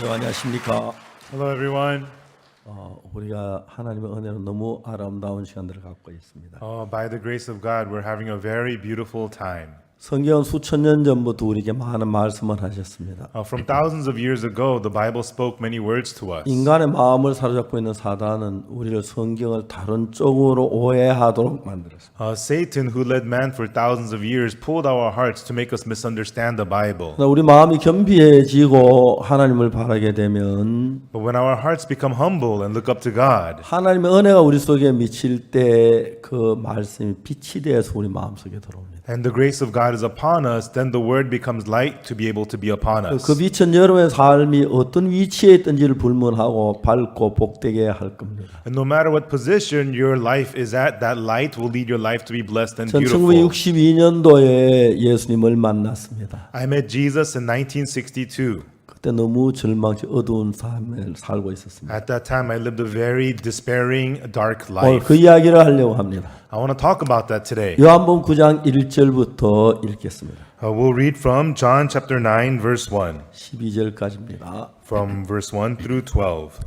네, 안녕하십니까. Hello, everyone. 우리가 하나님의 은혜로 너무 아름다운 시간들을 갖고 있습니다. By the grace of God, we're having a very beautiful time. 성경은 수천 년 전부터 우리에게 많은 말씀을 하셨습니다. From thousands of years ago, the Bible spoke many words to us. 인간의 마음을 사로잡고 있는 사단은 우리를 성경을 다른 쪽으로 오해하도록 만들었습니다. Satan, who led man for thousands of years, pulled our hearts to make us misunderstand the Bible. 우리 마음이 겸비해지고 하나님을 바라게 되면 But when our hearts become humble and look up to God, 하나님의 은혜가 우리 속에 미칠 때 그 말씀이 빛이 되어서 우리 마음속에 들어옵니다. and the grace of God is upon us, then the word becomes light to be able to be upon us. 그 빛은 여러분의 삶이 어떤 위치에 있든지를 불문하고 밝고 복되게 할 겁니다. And no matter what position your life is at, that light will lead your life to be blessed and 전 beautiful. 1962년도에 예수님을 만났습니다. I met Jesus in 1962. 그때 너무 절망적 어두운 삶을 살고 있었습니다. At that time, I lived a very despairing, dark 오늘 life. 그 이야기를 하려고 합니다. I want to talk about that today. 요한복음 9장 1절부터 읽겠습니다. We'll read from John chapter 9, verse 1, 12절까지입니다. from verse 1 through 12.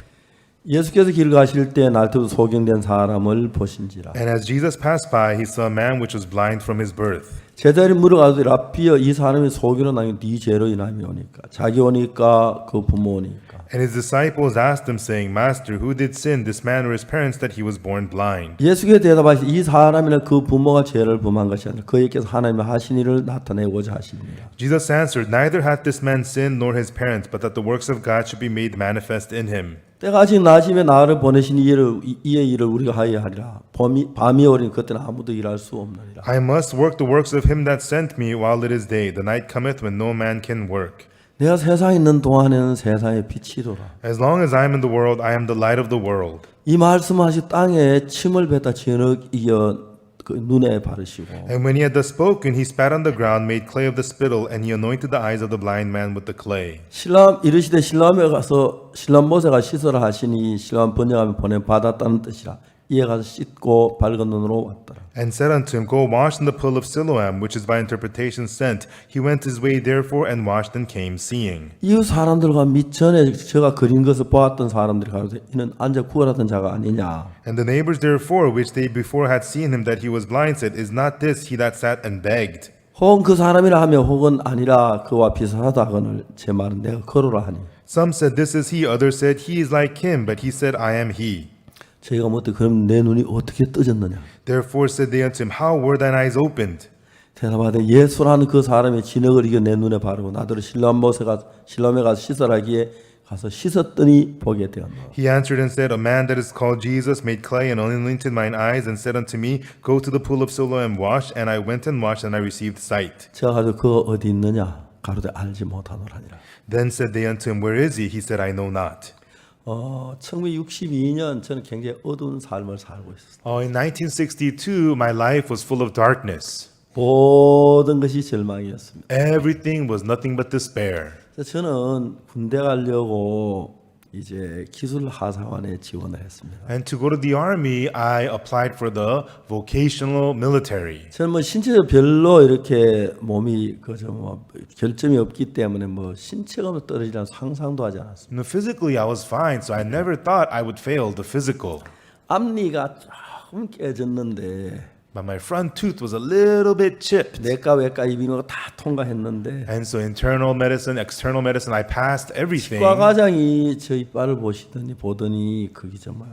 예수께서 길 가실 때 날때도 소경된 사람을 보신지라. And as Jesus passed by, he saw a man which was blind from his birth. 제자들이 물어가도 라비여 이 사람이 소경으로 나면 네 죄로 인함이 오니까 자기 오니까 그 부모 오니까. And his disciples asked him, saying, Master, who did sin, this man or his parents, that he was born blind? 예수께서 대답하시되 이 사람이나 그 부모가 죄를 범한 것이 아니라 그에게서 하나님의 하신 일을 나타내고자 하십니다. Jesus answered, Neither hath this man sinned nor his parents, but that the works of God should be made manifest in him. 때가 아직 낮임에 나를 보내신 이의 일을 우리가 하여야 하리라. 밤이 오리니 그때는 아무도 일할 수 없느니라. I must work the works of him that sent me while it is day. The night cometh when no man can work. 내가 세상에 있는 동안에는 세상의 빛이로라. As long as I am in the world, I am the light of the world. 이 말씀하시 땅에 침을 뱉다 진흙 이어 그 눈에 바르시고 And when he had thus spoken, he spat on the ground, made clay of the spittle, and he anointed the eyes of the blind man with the clay. 실람 이르시되 실람에 가서 실람 모세가 씻으라 하시니 실람 번역하면 보내 받았다는 뜻이라. 이에 가서 씻고 밝은 눈으로 왔더라. And said unto him, Go wash in the pool of Siloam, which is by interpretation sent. He went his way therefore and washed and came seeing. 이웃 사람들과 밑전에 제가 그린 것을 보았던 사람들이 가로되 이는 앉아 구걸하던 자가 아니냐. And the neighbors therefore, which they before had seen him that he was blind, said, Is not this he that sat and begged? 혹은 그 사람이라 하며 혹은 아니라 그와 비슷하다 하거늘 제 말은 내가 거로라 하니. Some said, This is he. Others said, He is like him. But he said, I am he. 저희가 묻되 그럼 내 눈이 어떻게 떠졌느냐. Therefore said they unto him, How were thine eyes opened? 대답하되 예수라는 그 사람이 진흙을 이겨 내 눈에 바르고 나더러 실로암에 가서 씻으라기에 가서 씻었더니 보게 되었노라. He answered and said, A man that is called Jesus made clay and anointed mine eyes and said unto me, Go to the pool of Siloam and wash. And I went and washed and I received sight. 제가 가지고 그가 어디 있느냐 가로되 알지 못하노라니라. Then said they unto him, Where is he? He said, I know not. 1962년 저는 굉장히 어두운 삶을 살고 있었어요. In 1962, my life was full of darkness. 모든 것이 절망이었습니다. Everything was nothing but despair. 그래서 저는 군대 가려고 이제 기술하사관에 지원을 했습니다. And to go to the army, I applied for the vocational military. 저는 뭐 신체적으로 별로 이렇게 몸이 결점이 없기 때문에 뭐 신체가 떨어지라는 상상도 하지 않았습니다. You know, physically, I was fine, so I never thought I would fail the physical. 앞니가 조금 깨졌는데 But my front tooth was a little bit chipped. 내과 외과 이비인후과 다 통과했는데 And so internal medicine, external medicine, I passed everything. 치과 과장이 저 이빨을 보더니 그게 정말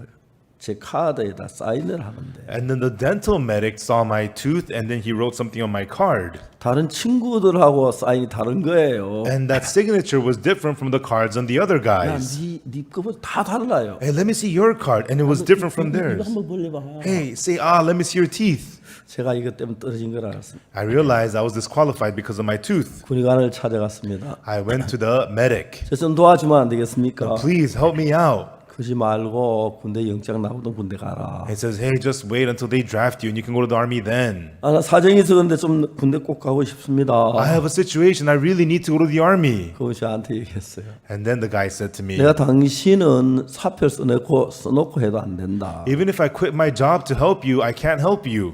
제 카드에다 사인을 하는데 And then the dental medic saw my tooth and then he wrote something on my card. 다른 친구들하고 사인이 다른 거예요. And that signature was different from the cards on the other 야, guys. 네 거보다 다 달라요. Hey, let me see your card. And it was different from 이거 theirs. 한번 벌려봐. Hey, say, let me see your teeth. 제가 이것 때문에 떨어진 걸 알았습니다. I realized I was disqualified because of my tooth. 군의관을 찾아갔습니다. I went to the medic. 저 좀 도와주면 안 되겠습니까? Please help me out. 그러지 말고 군대 영장 나오던 군대 가라. He says, hey, just wait until they draft you and you can go to the army then. 나 사정이 있어 근데 좀 군대 꼭 가고 싶습니다. I have a situation. I really need to go to the army. 그거 저한테 얘기했어요. And then the guy said to me, 내가 당신은 사표 써놓고 해도 안 된다. even if I quit my job to help you, I can't help you.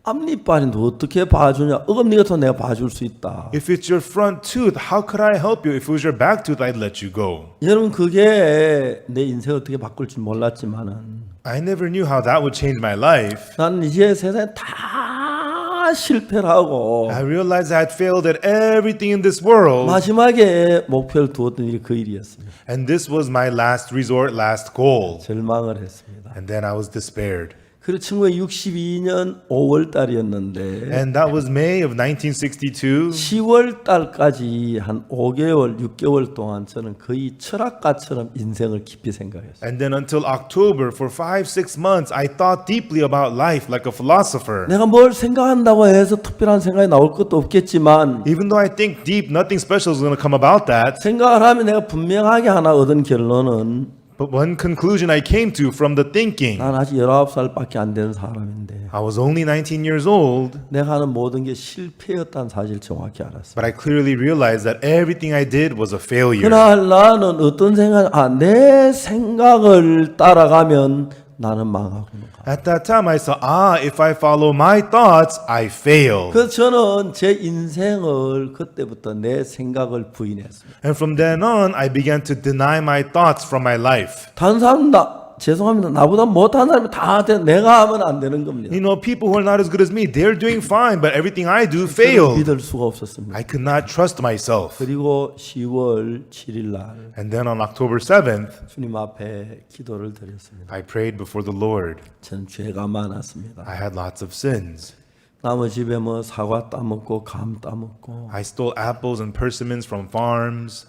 앞니빨인데 어떻게 봐주냐? 어금니 같은 내가 봐줄 수 있다. If it's your front tooth, how could I help you? If it was your back tooth, I'd let you go. 여러분 그게 내 인생 어떻게 바꿀 줄 몰랐지만은 I never knew how that would change my life. 나는 이제 세상에 다 실패를 하고 I realized I had failed at everything in this world, 마지막에 목표를 두었던 일이 그 일이었습니다. and this was my last resort, last goal. 절망을 했습니다. And then I was despaired. 그리고 1962년 5월 달이었는데 And that was May of 1962. 10월 달까지 한 5개월, 6개월 동안 저는 거의 철학가처럼 인생을 깊이 생각했어요. And then until October, for 5-6 months, I thought deeply about life like a philosopher. 내가 뭘 생각한다고 해서 특별한 생각이 나올 것도 없겠지만 Even though I think deep, nothing special is going to come about that. 생각을 하면 내가 분명하게 하나 얻은 결론은 But one conclusion I came to from the thinking, 난 아직 19살밖에 안 된 사람인데 I was only 19 years old, 내가 하는 모든 게 실패였다는 사실을 정확히 알았어요. but I clearly realized that everything I did was a failure. 그날 나는 어떤 생각, 내 생각을 따라가면 나는 망하구나. At that time, I saw, if I follow my thoughts, I fail. 그래서 저는 제 인생을 그때부터 내 생각을 부인했습니다. And from then on, I began to deny my thoughts from my life. 다른 사람 죄송합니다. 나보다 못한 사람이 다 돼. 내가 하면 안 되는 겁니다. You know, people who are not as good as me, they're doing fine, but everything I do 저는 failed. 믿을 수가 없었습니다. I could not trust myself. 그리고 10월 7일 날 And then on October 7th, 주님 앞에 기도를 드렸습니다. I prayed before the Lord. 저는 죄가 많았습니다. I had lots of sins. 남의 집에 뭐 사과 따먹고 감 따먹고 I stole apples and persimmons from farms.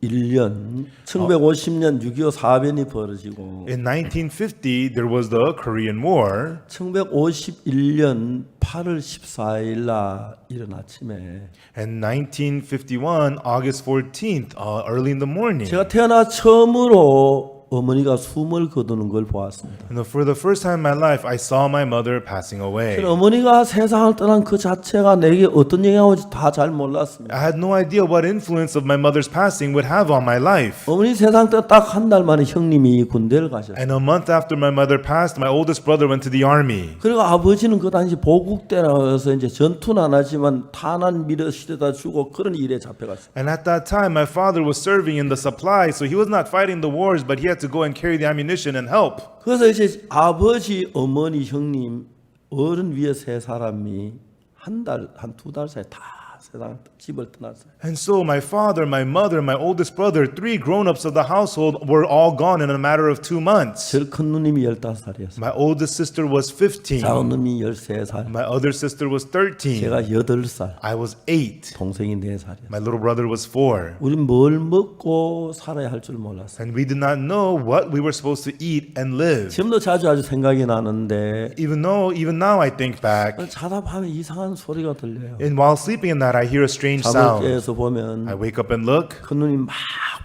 1950년 6.25 사변이 벌어지고 In 1950, there was the Korean War. 1951년 8월 14일 날 이른 아침에 And 1951, August 14th, early in the morning. 제가 태어나 처음으로 어머니가 숨을 거두는 걸 보았습니다. And for the first time in my life, I saw my mother passing away. 어머니가 세상을 떠난 그 자체가 내게 어떤 영향을 올지 다 잘 몰랐습니다. I had no idea what influence of my mother's passing would have on my life. 어머니 세상 떠나 딱 한 달 만에 형님이 군대를 가셨어요. And a month after my mother passed, my oldest brother went to the army. 그리고 아버지는 그 당시 보국대라서 이제 전투는 안 하지만 탄환 밀어시대다 주고 그런 일에 잡혀갔어요. And at that time, my father was serving in the supply, so he was not fighting the wars, but he had to go and carry the ammunition and help. 그래서 이제 아버지, 어머니, 형님, 어른 위에 세 사람이 한 두 달 사이에 다 세상 집을 떠났어요. And so my father, my mother, my oldest brother, 3 grown-ups of the household were all gone in a matter of 2 months. 제일 큰 누님이 15살이었어요. My oldest sister was 15. 작은 누님이 13살, My other sister was 13. 제가 8살, I was 8. 동생이 4살이었어요. My little brother was 4. 우린 뭘 먹고 살아야 할 줄 몰랐어요. And we did not know what we were supposed to eat and live. 지금도 자주 생각이 나는데 Even now I think back, 자다 보면 이상한 소리가 들려요. and while sleeping in that, I hear a strange 잠을 sound. 깨서 보면 I wake up and look. 큰 누님 막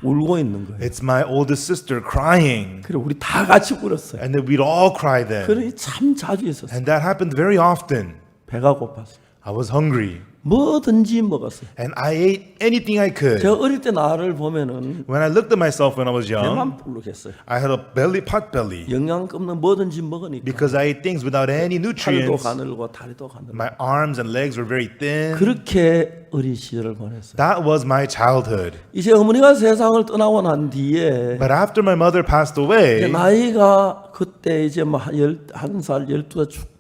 울고 있는 거예요. It's my oldest sister crying. 그리고 우리 다 같이 울었어요. And then we'd all cry then. 그러니 참 자주 있었어요. And that happened very often. 배가 고팠어요. I was hungry. 뭐든지 먹었어요. And I ate anything I could. 제가 어릴 때 나를 보면은 When I looked at myself when I was young, 배만 불룩했어요. I had a pot belly. 영양 없는 뭐든지 먹으니까 Because I ate things without any 팔도 nutrients. 가늘고 다리도 가늘고 My arms and legs were very thin. 그렇게 어린 시절을 보냈어요. That was my childhood. 이제 어머니가 세상을 떠나고 난 뒤에 But after my mother passed 이제 away, 나이가 그때 이제 뭐 11살, 12살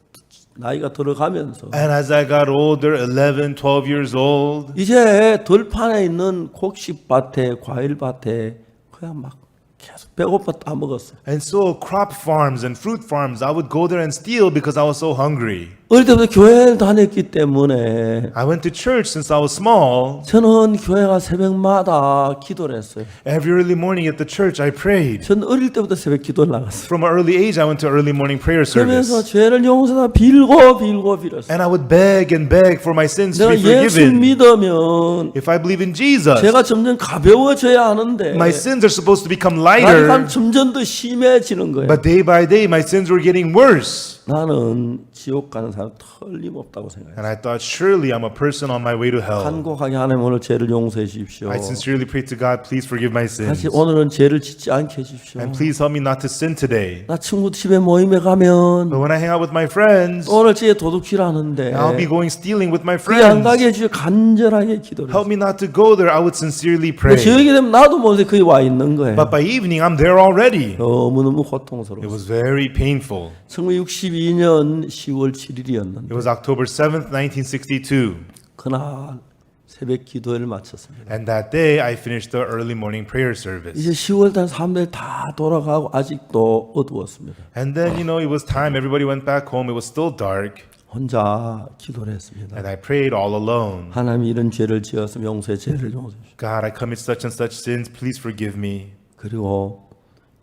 나이가 들어가면서 and as I got older, 11, 12 years old, 이제 들판에 있는 곡식밭에 과일밭에 그냥 막 계속 배고파 따먹었어. and so crop farms and fruit farms, I would go there and steal because I was so hungry. 어릴 때부터 교회를 다녔기 때문에 I went to church since I was small. 저는 교회가 새벽마다 기도를 했어요. Every early morning at the church, I prayed. 저는 어릴 때부터 새벽 기도를 나갔어요. From an early age, I went to early morning prayer 그러면서 service. 죄를 용서다 빌고 빌었어요. And I would beg and beg for my sins to 내가 be 예수 forgiven. 믿으면 If I believe in Jesus, 제가 점점 가벼워져야 하는데 my sins are supposed to become 나이가 lighter. 점점 더 심해지는 거예요. But day by day, my sins were getting worse. 나는 지옥 가는 사람 틀림없다고 생각해요. And I thought, surely I'm a person on my way to hell. 간곡하게 하나님 오늘 죄를 용서해 주십시오. I sincerely pray to God, please forgive my sins. 다시 오늘은 죄를 짓지 않게 해주십시오. And please help me not to sin today. 나 친구 집에 모임에 가면 But when I hang out with my friends, 오늘 집에 도둑질 하는데 I'll be going stealing with my 그게 안 가게 friends. 해주시오. 간절하게 기도를 Help me not to go there. I would sincerely 근데 pray. 저녁이 되면 나도 모르게 거기 와 있는 거예요. But by evening, I'm there already. 너무너무 It 고통스러워. was very painful. 1962년 10월 7일이었는데 It was October 7th, 1962. 그날 새벽 기도회를 마쳤습니다. And that day, I finished the early morning prayer service. 이제 10월달 사람들이 다 돌아가고 아직도 어두웠습니다. And then, it was time. Everybody went back home. It was still dark. 혼자 기도를 했습니다. And I prayed all alone. 하나님이 이런 죄를 지었으면 용서해 죄를 용서해 주십시오. God, I commit such and such sins. Please forgive me. 그리고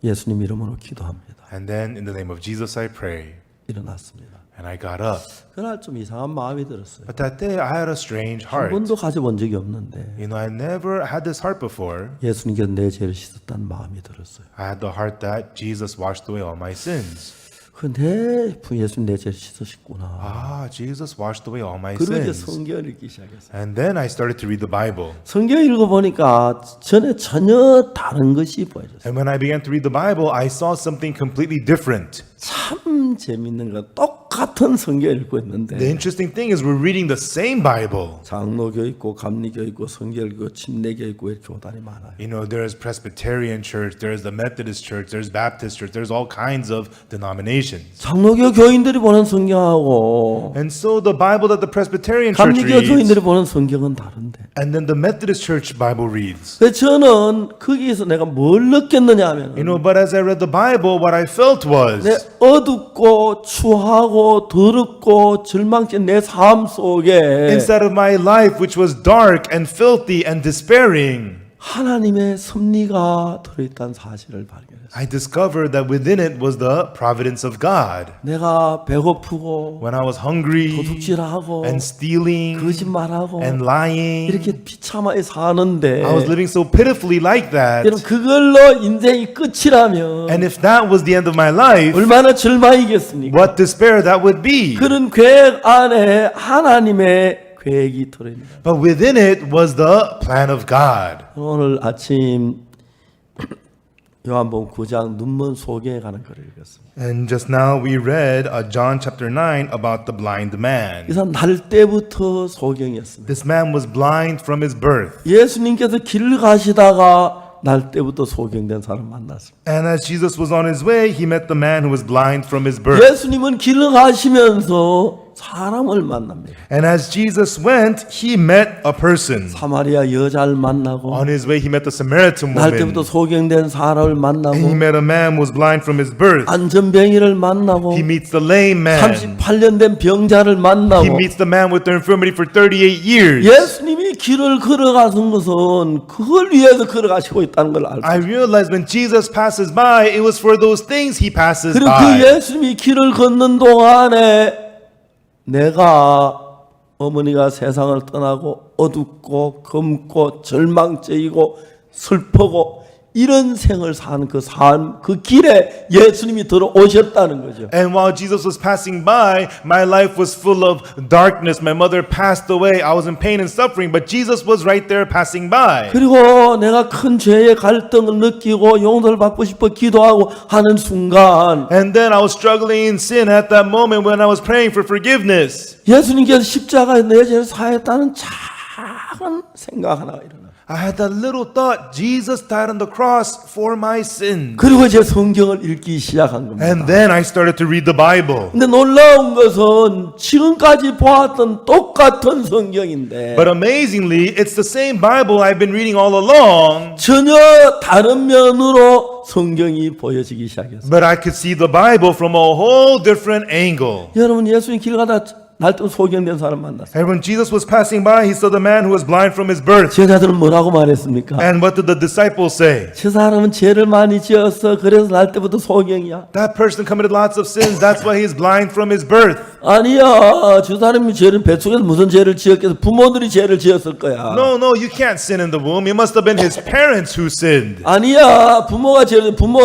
예수님 이름으로 기도합니다. And then, in the name of Jesus, I pray. 일어났습니다. And I got up. 그날 좀 이상한 마음이 들었어요. But that day, I had a strange 한 heart. 번도 가져본 적이 없는데 I never had this heart before. 예수님께서 내 죄를 씻었다는 마음이 들었어요. I had the heart that Jesus washed away all my sins. 근데 예수님 내 죄를 씻으셨구나. Ah, Jesus washed away all my 그러고 이제 sins. 성경을 읽기 시작했어요. And then I started to read the Bible. 성경 읽어보니까 전에 전혀 다른 것이 보여졌어요. And when I began to read the Bible, I saw something completely different. 참 재밌는 거 똑같은 성경 읽고 있는데 The interesting thing is we're reading the same Bible. 장로교 있고 감리교 있고 성경 있고 침례교 있고 이렇게 교단이 많아요. There's Presbyterian church, there's the Methodist church, there's Baptist church, there's all kinds of denominations. 장로교 교인들이 보는 성경하고 And so the Bible that the Presbyterian church 감리교 reads, 교인들이 보는 성경은 다른데. and then the Methodist church Bible reads. 그래서 저는 거기에서 내가 뭘 느꼈느냐 하면 But as I read the Bible, what I felt was 내 어둡고 추하고 더럽고 절망적인 내 삶 속에 inside of my life, which was dark and filthy and despairing, 하나님의 섭리가 들어있다는 사실을 발견했어요. I discovered that within it was the providence of God. 내가 배고프고 When I was hungry 도둑질하고 and stealing 거짓말하고 and lying, 이렇게 비참하게 사는데 I was living so pitifully like that. 여러분 그걸로 인생이 끝이라면 And if that was the end of my life, 얼마나 절망이겠습니까? what despair that would be. 그런 계획 안에 하나님의 계획이 들어있는 But within it was the plan of God. 오늘 아침 요한복음 9장 눈먼 소경에 가는 글을 읽었습니다. And just now we read John chapter 9 about the blind man. 이 사람 날 때부터 소경이었습니다. This man was blind from his birth. 예수님께서 길을 가시다가 날 때부터 소경된 사람 만났습니다. And as Jesus was on his way, he met the man who was blind from his birth. 예수님은 길을 가시면서 사람을 만납니다. And as Jesus went, he met a person. 사마리아 여자를 만나고 On his way, he met the Samaritan 날 woman. 때부터 소경된 사람을 And he 만나고 met a man who was blind from his birth. 안전병이를 만나고 He meets the lame man. 38년 된 병자를 He 만나고 meets the man with the infirmity for 38 years. 예수님이 길을 걸어가는 것은 그걸 위해서 걸어가시고 있다는 걸 알고 I realized when Jesus passes by, it was for those things he passes 그리고 그 by. 예수님이 길을 걷는 동안에 내가 어머니가 세상을 떠나고 어둡고 검고 절망적이고 슬프고 이런 생을 사는 그 삶, 그 길에 예수님이 들어오셨다는 거죠. And while Jesus was passing by, my life was full of darkness. My mother passed away. I was in pain and suffering, but Jesus was right there passing by. 그리고 내가 큰 죄의 갈등을 느끼고 용서를 받고 싶어 기도하고 하는 순간 And then I was struggling in sin at that moment when I was praying for forgiveness. 예수님께서 십자가에 내 죄를 사했다는 작은 생각 하나가 일어나요. I had that little thought, Jesus died on the cross for my sins. 그리고 이제 성경을 읽기 시작한 겁니다. And then I started to read the Bible. 근데 놀라운 것은 지금까지 보았던 똑같은 성경인데 But amazingly, it's the same Bible I've been reading all along. 전혀 다른 면으로 성경이 보여지기 시작했어요. But I could see the Bible from a whole different angle. 여러분 예수님 길 가다 날또 소경된 사람 만났어요. And when Jesus was passing by, he saw the man who was blind from his birth. 제자들은 뭐라고 말했습니까? And what did the disciples say? 저 사람은 죄를 많이 지었어. 그래서 날 때부터 소경이야. That person committed lots of sins. That's why he's blind from his birth. 아니야. 저 사람이 죄를 뱃속에서 무슨 죄를 지었겠어? 부모들이 죄를 지었을 거야. No, you can't sin in the womb. It must have been his parents who sinned. 아니야. 부모가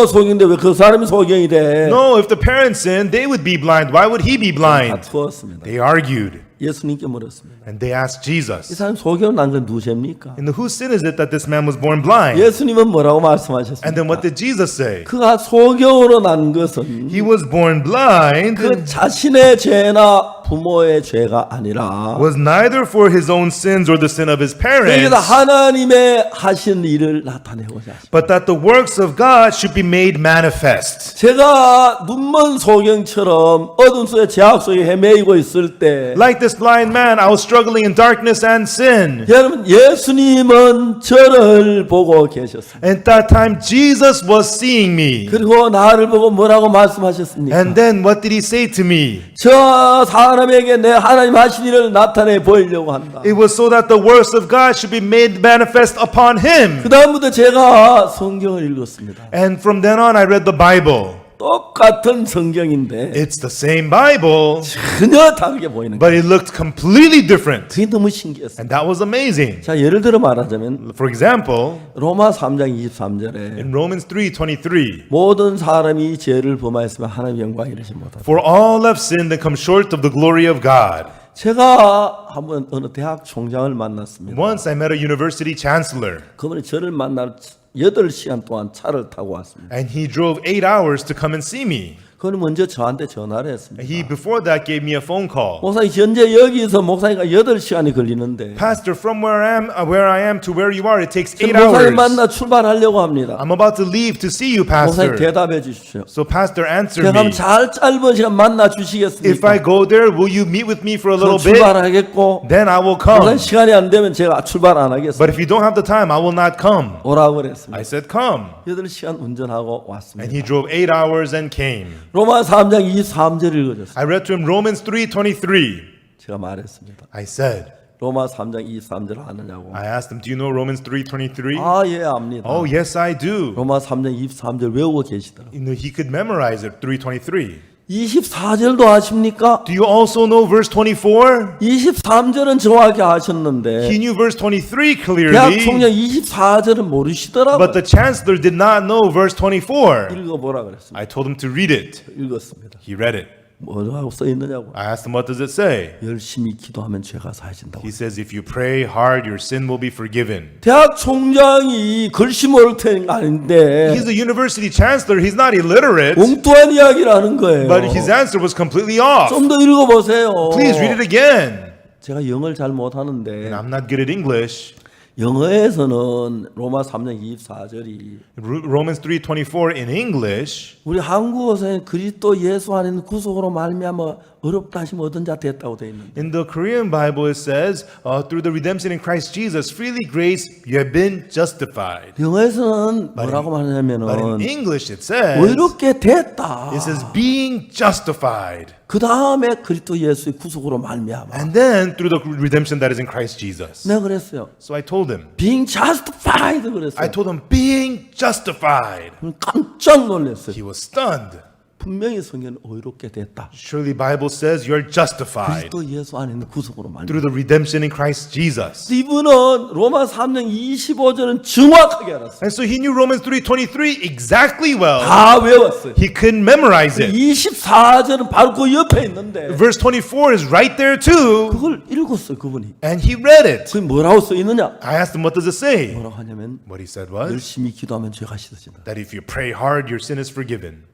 소경인데 왜 그 사람이 소경이 돼? No, if the parents sinned, they would be blind. Why would he be blind? 다투었습니다. They argued. 예수님께 물었습니다. And they asked 이 Jesus, 사람 소경을 난 건 누구십니까? and whose sin is it that this man was born blind? 예수님은 뭐라고 And then 말씀하셨습니까? what did Jesus say? 그가 소경으로 난 것은 He was born blind 그 자신의 죄나 부모의 죄가 아니라 was neither for his own sins or the sin of his parents, 여기다 하나님의 하신 일을 나타내고자 하십니다. but that the works of God should be made manifest. 제가 눈먼 소경처럼 어둠 속에 죄악 속에 헤매이고 있을 때 Like this blind man, I was struggling in darkness and sin. 여러분 예수님은 저를 보고 계셨습니다. And at that time, Jesus was seeing me. 그리고 나를 보고 뭐라고 말씀하셨습니까? And then what did he say to me? 저 사람에게 내 하나님 하신 일을 나타내 보이려고 한다. It was so that the works of God should be made manifest upon him. 그 다음부터 제가 성경을 읽었습니다. And from then on, I read the Bible. 똑같은 성경인데 It's the same Bible, 전혀 다르게 보이는 거예요. but it looked completely different. 그게 너무 신기했어요. And that was amazing. 자, 예를 들어 말하자면 For example, 로마 3장 23절에 in Romans 3:23, 모든 사람이 죄를 범하였으면 하나님 영광 이르지 못하다. for all have sinned and come short of the glory of God. 제가 한번 어느 대학 총장을 만났습니다. Once I met a university chancellor, 그분이 저를 만날 8시간 동안 차를 타고 왔습니다. and he drove 8 hours to come and see me. 그분이 먼저 저한테 전화를 했습니다. He before that gave me a phone call. 목사님 현재 여기서 목사님과 8시간이 걸리는데 Pastor, from where I am to where you are, it takes 8 목사님 hours. 만나 출발하려고 합니다. I'm about to leave to see you, 목사님 Pastor. 대답해 주십시오. So Pastor, answer 제가 me. 잘 짧은 시간 만나 If 주시겠습니까? I go there, will you meet with me for a little bit? 출발하겠고 Then I will 목사님 come. 시간이 안 되면 제가 출발 안 하겠습니다. But if you don't have the time, I will not come. 오라고 그랬습니다. I said, come. 8시간 운전하고 And 왔습니다. he drove 8 hours and came. 로마 3장 23절 읽어줬어요. I read to him Romans 3:23. 제가 말했습니다. I said, 로마 3장 23절 아느냐고. I asked him, do you know Romans 3:23? 아, 예, 압니다. Oh, yes, I do. 로마 3장 23절 외우고 계시더라고요. You know, he could memorize it, 3:23. 24절도 아십니까? Do you also know verse 24? 23절은 정확히 아셨는데 He knew verse 23 대학 clearly, 총장 24절은 모르시더라고요. but the chancellor did not know verse 24. 읽어보라 그랬습니다. I told him to read it. 읽었습니다. He read it. 뭐라고 써 있느냐고. I asked him, what does it say? 열심히 기도하면 죄가 사해진다고. He says, if you pray hard, your sin will be forgiven. 대학 총장이 글씨 모를 테는 아닌데 He's a university chancellor. He's not illiterate, 엉뚱한 이야기를 하는 거예요. but his answer was completely off. 좀 더 읽어보세요. Please read it again. 제가 영어를 잘 And 못하는데 I'm not good at English. 영어에서는 로마 3장 24절이 Romans 3:24 in English, 우리 한국어에서는 그리스도 예수 안에 있는 구속으로 말미암아 어렵다 하시면 얻은 자 됐다고 되어 있는데 in the Korean Bible it says, through the redemption in Christ Jesus, freely grace, you have been justified. 영어에서는 뭐라고 But in 말하냐면은 English it says, 의롭게 됐다. it says being justified. 그 다음에 그리스도 예수의 구속으로 말미암아. And then through the redemption that is in Christ Jesus. 내가 그랬어요. So I told him, Being justified I 그랬어요. told him, being justified. 깜짝 놀랐어요. He was stunned. 분명히 성경은 의롭게 됐다. Surely Bible says you're justified 그리스도 예수 안에 있는 구속으로 말미암아. through the redemption in Christ Jesus. 이분은 로마 3장 25절은 정확하게 알았어요. And so he knew Romans 3:23 exactly well. 다 외웠어요. He couldn't memorize it. 24절은 바로 그 옆에 있는데 Verse 24 is right there too. 그걸 읽었어요, 그분이. And he read it. 그게 뭐라고 써 있느냐? I asked him, what does it say? 뭐라고 하냐면 What he said was 열심히 기도하면 죄가 씻어진다. that if you pray hard, your sin is forgiven.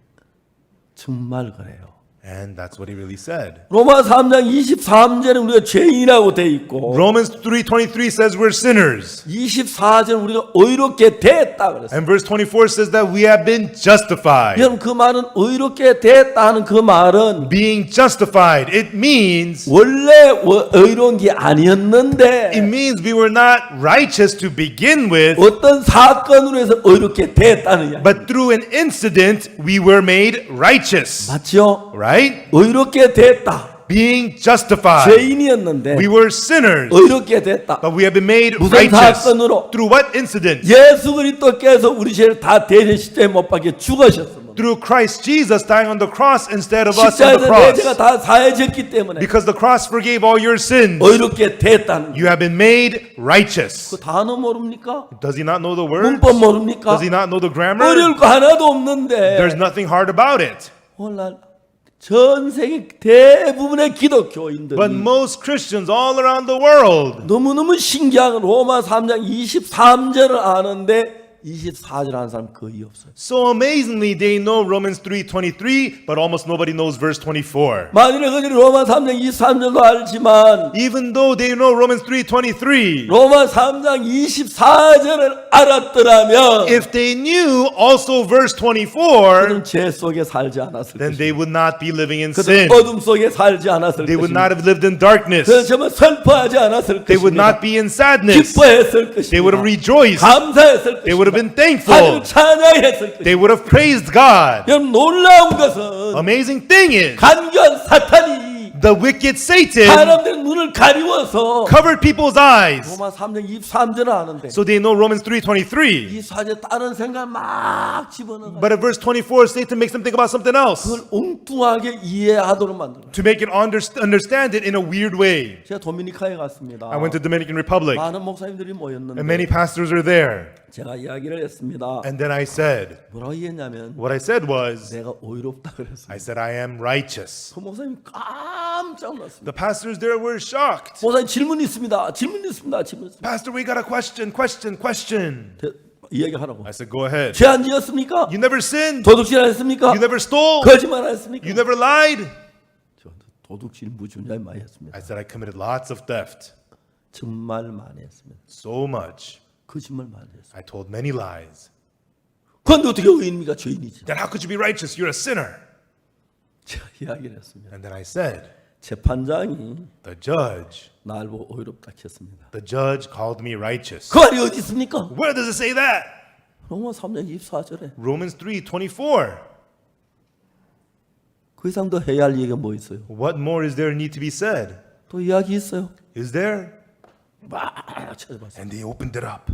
정말 그래요. And that's what he really said. 로마 3장 23절은 우리가 죄인이라고 돼 있고 Romans 3:23 says we're sinners. 24절은 우리가 의롭게 됐다 그랬어요. And verse 24 says that we have been justified. 여러분 그 말은 의롭게 됐다는 그 말은 Being justified, it means 원래 의로운 게 it 아니었는데 means we were not righteous to begin with, 어떤 사건으로 해서 의롭게 됐다는 이야기. but through an incident we were made righteous. 맞죠? Right? 의롭게 됐다. being justified. 죄인이었는데 We were sinners, 의롭게 됐다. but we have been made 무슨 righteous. 사건으로? Through what incident? 예수 그리스도께서 우리 죄를 다 대신 십자가에 못 박혀 죽으셨습니다. Through Christ Jesus dying on the cross instead of us on the 십자가에서 내 cross. 죄가 다 사해졌기 때문에 Because the cross forgave all your sins. 의롭게 됐다는 거. You have been made righteous. 그 단어 모릅니까? Does he not know the words? 문법 모릅니까? Does he not know the grammar? 어려울 거 하나도 없는데 There's nothing hard about it. 오늘날 전 세계 대부분의 기독교인들이 But most Christians all around the world, 너무너무 신기한 로마 3장 23절을 아는데 24절 아는 사람 거의 없어요. so amazingly they know Romans 3:23, but almost nobody knows verse 24. 만일에 그들이 로마 3장 23절도 알지만 Even though they know Romans 3:23, 로마 3장 24절을 알았더라면 if they knew also verse 24, 그들은 죄 속에 살지 않았을 then 것입니다. they would not be living in 그들은 sin. 어둠 속에 살지 않았을 They would 것입니다. not have lived in darkness. 그들은 정말 슬퍼하지 않았을 They would 것입니다. not be in sadness. 기뻐했을 They would have 것입니다. rejoiced. 감사했을 They would have 것입니다. been thankful. 하나님을 찬양했을 것입니다. They would have praised God. 여러분 놀라운 것은 Amazing thing is, 간교한 사탄이 the wicked Satan 사람들의 눈을 가리워서 covered people's eyes. 로마 3장 23절을 아는데 So they know Romans 3:23. 이 사제 다른 생각 막 집어넣어 But at verse 24, Satan makes them think about something else 그걸 엉뚱하게 이해하도록 만들어. to make it understand it in a weird way. 제가 도미니카에 갔습니다. I went to Dominican Republic, 많은 목사님들이 and 모였는데 many pastors are there. 제가 이야기를 했습니다. And then I said, 뭐라고 얘기했냐면 what I said was, 내가 오이롭다 그랬어요. I said, I am righteous. 그 목사님 깜짝 놀랐습니다. The pastors there were shocked. 목사님 질문 있습니다. 질문 있습니다. 질문 있습니다. Pastor, we got a question. 이야기하라고. I said, go ahead. 죄 안 지었습니까? You never sinned. 도둑질 안 했습니까? You never stole. 거짓말 안 했습니까? You never lied. 저 도둑질 무지하게 많이 했습니다. I said, I committed lots of theft. 정말 많이 했습니다. So much. 거짓말 많이 했습니다. I told many lies. 그런데 어떻게 의인입니까? 죄인이지. Then how could you be righteous? You're a sinner. 제가 이야기를 했습니다. And then I said, 재판장이 the judge 날 보고 의롭다 했습니다. called me righteous. 그 말이 어디 있습니까? Where does it say that? 로마 3장 24절에 Romans 3:24. 그 이상 더 해야 할 얘기가 뭐 있어요? What more is there need to be said? 또 이야기 있어요. Is there? 막 찾아봤어요. And they opened it up.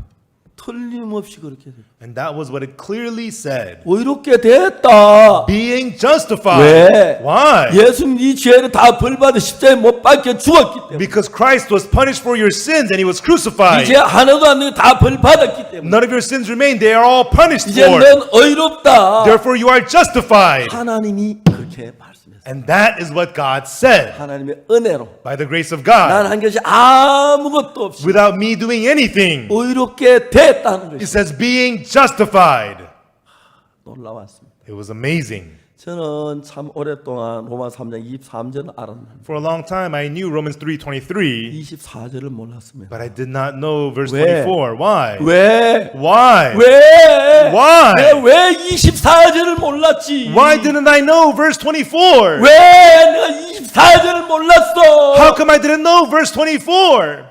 틀림없이 그렇게 돼요. And that was what it clearly said. 의롭게 됐다. Being justified. 왜? Why? 예수님 이 죄를 다 벌받아 십자가에 못 박혀 죽었기 때문에. Because Christ was punished for your sins and he was 이제 crucified. 하나도 안 되고 다 벌받았기 때문에. None of your sins remain. They are all punished 이제 for. 넌 의롭다. Therefore you are justified. 하나님이 그렇게 말씀했어요. And that is what God said. 하나님의 은혜로 By the grace of God. 난 한 것이 아무것도 없이 Without me doing anything. 의롭게 됐다는 It 것이 says being justified. 놀라웠습니다. It was amazing. 저는 참 오랫동안 로마 3장 23절을 알았는데 For a long time I knew Romans 3:23, 24절을 몰랐습니다. but I did not know verse 왜? 24. Why? 왜? Why? 왜? Why? 내가 왜 24절을 몰랐지? Why didn't I know verse 24? 왜 내가 24절을 몰랐어? How come I didn't know verse 24?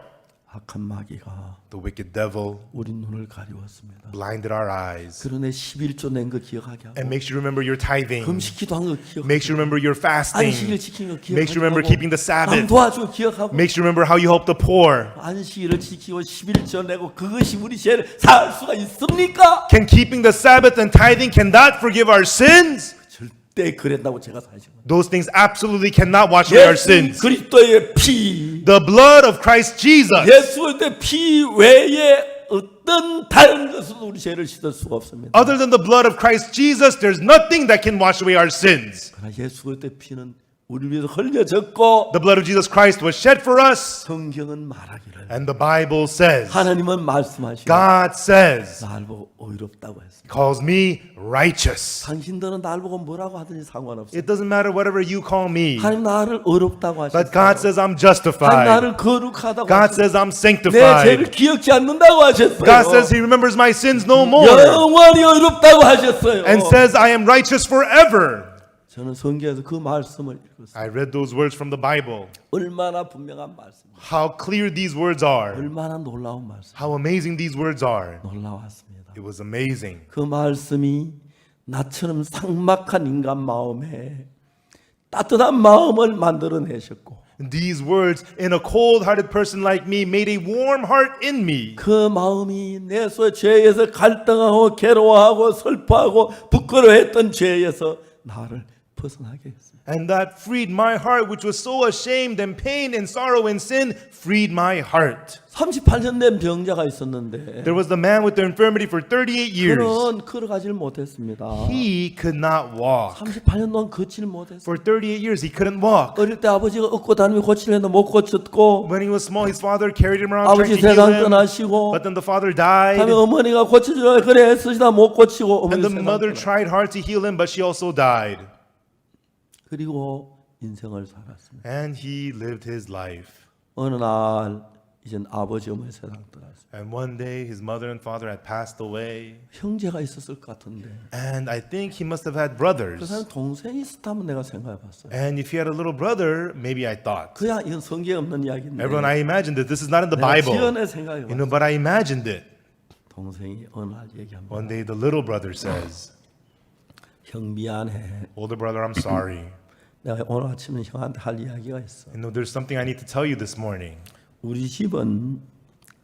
악한 마귀가 The wicked devil 우리 눈을 가리웠습니다. blinded our eyes 그러네 11조 낸 거 기억하게 하고 and makes you remember your tithing, 금식기도 한 거 기억하고 makes you remember your fasting, 안식일 지키는 거 makes you remember 기억하고 keeping the Sabbath, 남 도와주고 기억하고 makes you remember how you help the poor. 안식일을 지키고 11조 내고 그것이 우리 죄를 살 수가 있습니까? Can keeping the Sabbath and tithing cannot forgive our sins? 절대 그랬다고 제가 사실 Those things absolutely cannot wash away our 예수 sins. 그리스도의 피 The blood of Christ Jesus. 예수 그리스도의 피 외에 어떤 다른 것으로 우리 죄를 씻을 수가 없습니다. Other than the blood of Christ Jesus, there's nothing that can wash away our sins. 그러나 예수 그리스도의 피는 우리를 위해서 흘려졌고 The blood of Jesus Christ was shed for us, 성경은 말하기를 and the Bible says, 하나님은 말씀하시고 God says, 날 보고 의롭다고 했습니다. calls me righteous. 당신들은 날 보고 뭐라고 하든지 상관없어요. It doesn't matter whatever you call me, 하나님 나를 의롭다고 but God 하셨어요. says I'm 하나님 justified. 나를 거룩하다고 God 하셨어요. says I'm 내 죄를 sanctified. 기억지 않는다고 하셨어요. God says He remembers my sins no more, 영원히 의롭다고 하셨어요. and says I am righteous forever. 저는 성경에서 그 말씀을 읽었어요. I read those words from the Bible. 얼마나 분명한 말씀, How clear these words are. 얼마나 놀라운 말씀, How amazing these words are. 놀라웠습니다. It was amazing. 그 말씀이 나처럼 삭막한 인간 마음에 따뜻한 마음을 만들어내셨고 These words, in a cold-hearted person like me, made a warm heart in me. 그 마음이 내 죄에서 갈등하고 괴로워하고 슬퍼하고 부끄러워했던 죄에서 나를 벗어나게 했어요. And that freed my heart, which was so ashamed and pain and sorrow and sin, freed my heart. 38년 된 병자가 있었는데 There was the man with the infirmity for 38 years. 그는 걸어가질 못했습니다. He could not walk. 38년 동안 걷질 못했어요. For 38 years, he couldn't walk. 어릴 때 아버지가 업고 다니며 고치려는데 못 고쳤고 When he was small, his father carried him around 아버지 trying to heal 세상 him. 떠나시고 But then the father died. 다음에 어머니가 고쳐주려 그래 애쓰시다 못 고치고 어머니 And the 세상 mother 떠나. tried hard to heal him, but she also died. 그리고 인생을 살았습니다. And he lived his life. 어느 날 이젠 아버지 어머니 세상 떠났어요. And one day, his mother and father had passed away. 형제가 있었을 것 같은데 And I think he must have had 그 brothers. 사람 동생이 있었다면 내가 생각해봤어요. And if he had a little brother, maybe I thought. 그야 이건 성경에 없는 이야기인데 Everyone, I imagined it. This is not in the 내가 Bible. 지어내 생각해봤어요. But I imagined it. 동생이 어느 날 얘기합니다. One day, the little brother says, 형 미안해. older brother, I'm sorry. 내가 오늘 아침에 형한테 할 이야기가 있어. You know, there's something I need to tell you this morning. 우리 집은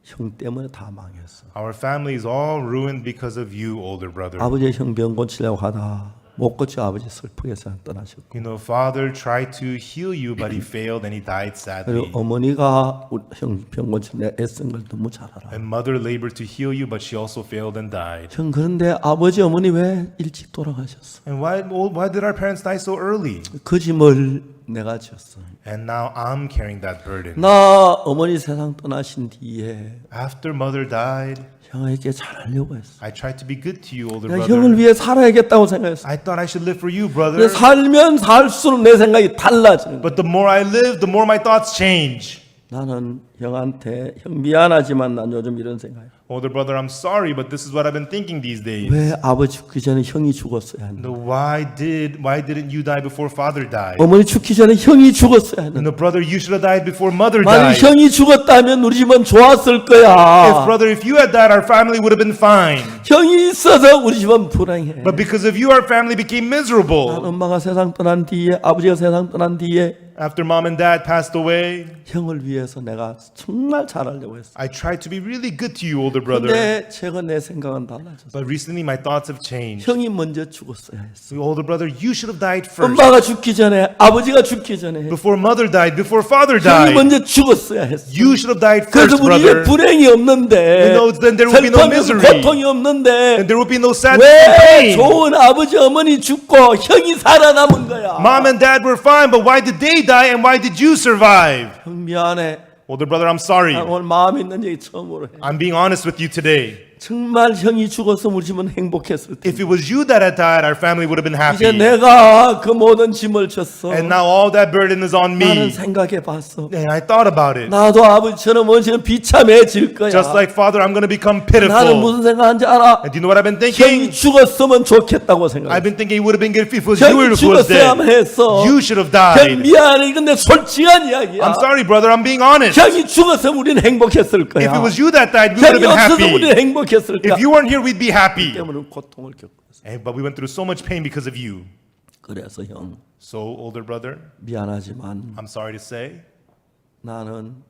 형 때문에 다 망했어. Our family is all ruined because of you, older brother. 아버지 형 병 고치려고 하다 못 고쳐 아버지 슬프게 세상 떠나셨고 You know, father tried to heal you, but he failed and he died 그리고 sadly. 어머니가 형 병 고치려 애쓴 걸 너무 잘 알아. And mother labored to heal you, but she also failed and died. 형 그런데 아버지 어머니 왜 일찍 돌아가셨어? And why did our parents die so early? 그 짐을 내가 졌어. And now I'm carrying that burden. 나 어머니 세상 떠나신 뒤에 After mother died, 형에게 잘하려고 했어. I tried to be good to you, older 내가 brother. 형을 위해 살아야겠다고 생각했어. I thought I should live for you, brother. 근데 살면 살수록 내 생각이 달라지는 거야. But the more I live, the more my thoughts change. 나는 형한테 형 미안하지만 난 요즘 이런 생각이야. Older brother, I'm sorry, but this is what I've been thinking these days. 왜 아버지 죽기 전에 형이 죽었어야 했나? No, why didn't you die before father died? 어머니 죽기 전에 형이 죽었어야 했나? No, brother, you should have died before mother 만약 died. 형이 죽었다면 우리 집은 좋았을 If 거야. brother, if you had died, our family would have been fine. 형이 있어서 우리 집은 불행해. But because of you, our family became 난 miserable. 엄마가 세상 떠난 뒤에 아버지가 세상 떠난 뒤에 After mom and dad passed away, 형을 위해서 내가 정말 잘하려고 했어. I tried to be really good to you, older brother. 근데 최근 내 생각은 달라졌어. But recently, my thoughts have changed. 형이 먼저 죽었어야 했어. So, older brother, you should have died first. 엄마가 죽기 전에 아버지가 죽기 전에 Before mother died, before father 형이 died, 먼저 죽었어야 했어. you should have died 그래서 first, 우리 brother. 집에 불행이 없는데 Then there will be no 슬픔이 없고 misery. 고통이 없는데 And there will be no sadness and 왜 pain. 좋은 아버지 어머니 죽고 형이 살아남은 거야? Mom and dad were fine, but why did they die and why did you survive? 형 미안해. Older brother, I'm sorry. 나 오늘 마음 있는 얘기 처음으로 해. I'm being honest with you today. 정말 형이 죽어서 우리 집은 행복했을 때 If it was you that had died, our family would have been 이제 happy. 내가 그 모든 짐을 졌어. And now all that burden is on 나는 me. 생각해 봤어. And I thought about it. 나도 아버지처럼 언젠가 비참해질 거야. Just like father, I'm going to become 나는 pitiful. 무슨 생각하는지 알아? And do you know what I've been 형이 thinking? 죽었으면 좋겠다고 생각해. I've been thinking it would have been good if it was you 형이 who was dead. 죽었어야만 했어. You should have 형 died. 미안해. 이건 내 솔직한 이야기야. I'm sorry, brother. I'm being honest. 형이 죽어서 우리는 행복했을 거야. If it was you that died, we would have 형이 been 없어서 우리는 happy. 행복했을 거야. If you weren't here, we'd be happy. 때문에 고통을 겪었어. But we went through so much pain because of you. 그래서 형 So, older brother, 미안하지만 I'm sorry to say, 나는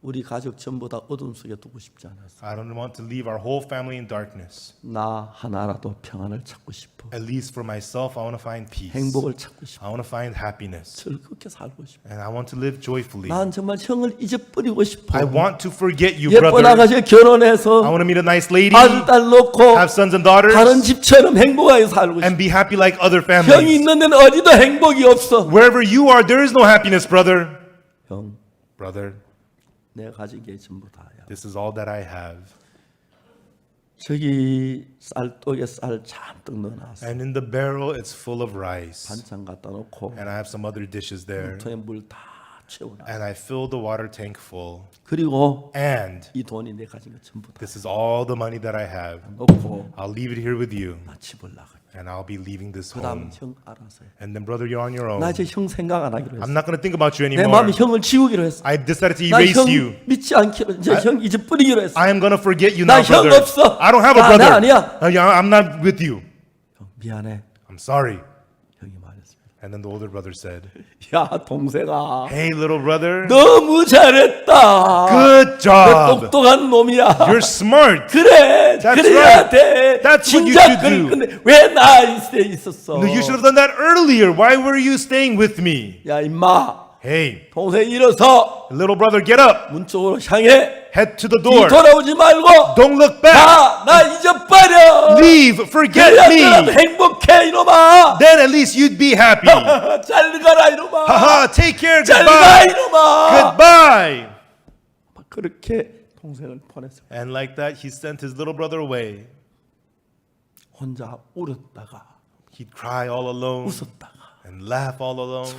우리 가족 전부 다 어둠 속에 두고 싶지 않았어. I don't want to leave our whole family in darkness. 나 하나라도 평안을 찾고 싶어. At least for myself, I want to find peace. 행복을 찾고 싶어. I want to find happiness. 즐겁게 살고 싶어. And I want to live joyfully. 난 정말 형을 잊어버리고 싶어. I want to forget you, 예쁜 brother. 아가씨 I 결혼해서 want to meet a nice lady, 아들 딸 놓고 have sons and daughters, 다른 집처럼 행복하게 살고 싶어. and be happy like other 형이 families. 있는 데는 어디도 행복이 없어. Wherever you are, there is no happiness, brother. 형, Brother, 내가 가진 게 전부 다야. this is all that I have. 저기 쌀독에 쌀 잔뜩 넣어놨어. And in the barrel, it's full of rice. 반찬 갖다 놓고 And I have some other dishes there. 통에 물 다 채워놔. And I fill the water tank full. 그리고 And 이 돈이 내 가진 거 전부 다 this is all the money that I have. 놓고 I'll leave it here with you. 나 집을 나가. And I'll be leaving this 그다음 home. 형 알아서 해. And then, brother, you're on your own. 나 이제 형 생각 안 하기로 했어. I'm not going to think about you 내 anymore. 마음이 형을 지우기로 했어. I decided to 나 erase 형 you. 믿지 않기로 이제 형 이제 뿌리기로 했어. I am going to forget you 나 now, 형 brother. 없어. I don't have a 나 brother. 아니야. I'm not with you. 형, 미안해. I'm sorry. 형이 말했습니다. And then the older brother said, 야 동생아, hey, little brother, 너무 잘했다. good 너 job. 똑똑한 놈이야. You're smart. 그래, That's 그래야 right. 돼. That's what you 진짜 should do. 근데 왜 나 있에 있었어? No, you should have done that earlier. Why were you staying with me? 야 임마, Hey, 동생 일어서 little brother, get up. 문 쪽으로 향해. Head to the door. 뒤돌아오지 말고 Don't look back. 나 잊어버려. Leave. Forget 그래야 me. 행복해 이놈아. Then at least you'd be happy. 잘 가라 이놈아. Haha, take care. 잘 가 Goodbye. 이놈아. Goodbye. 그렇게 동생을 보냈어요. And like that, he sent his little brother away. 혼자 울었다가 He'd cry all alone 웃었다가 and laugh all alone.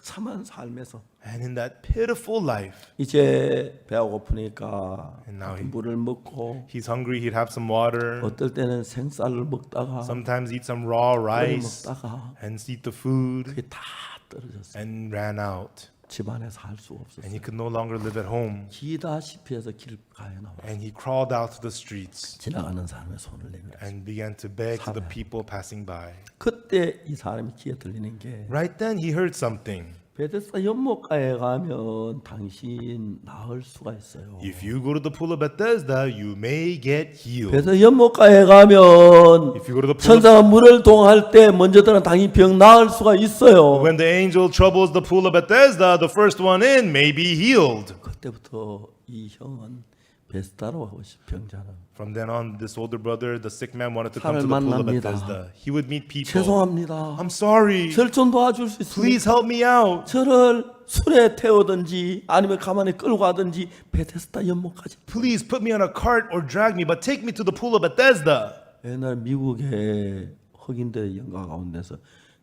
참한 삶에서 And in that pitiful life, 이제 배가 고프니까 And now he- 물을 먹고 he's hungry, he'd have some water. 어떨 때는 생쌀을 먹다가 Sometimes eat some raw 를 rice 먹다가 and eat the food 그게 다 떨어졌어요. and ran out. 집안에서 할 수가 And he 없었어요. could no longer live at home. 기다시피 해서 길가에 나와 And he crawled out to the streets 지나가는 사람의 손을 내밀었어요. and began to beg to the people passing by. 그때 이 사람이 귀에 들리는 게 Right then, he heard something. 베데스다 연못가에 가면 당신 나을 수가 있어요. If you go to the pool of Bethesda, you may get healed. 그래서 연못가에 가면 If you go to the pool of, 천사가 물을 동할 때 먼저 들은 당신 병 나을 수가 있어요. when the angel troubles the pool of Bethesda, the first one in may be healed. 그때부터 이 형은 베스다로 가고 싶 병자는 From then on, this older brother, the sick man, wanted to come to 사람을 the pool of 만납니다. Bethesda. He would meet people. 죄송합니다. I'm sorry. 저를 좀 도와줄 수 있습니까? Please help me out. 저를 술에 태우든지 아니면 가만히 끌고 가든지 베데스다 연못까지. Please put me on a cart or drag me, but take me to the pool of Bethesda. 옛날 미국의 흑인들의 연가 가운데서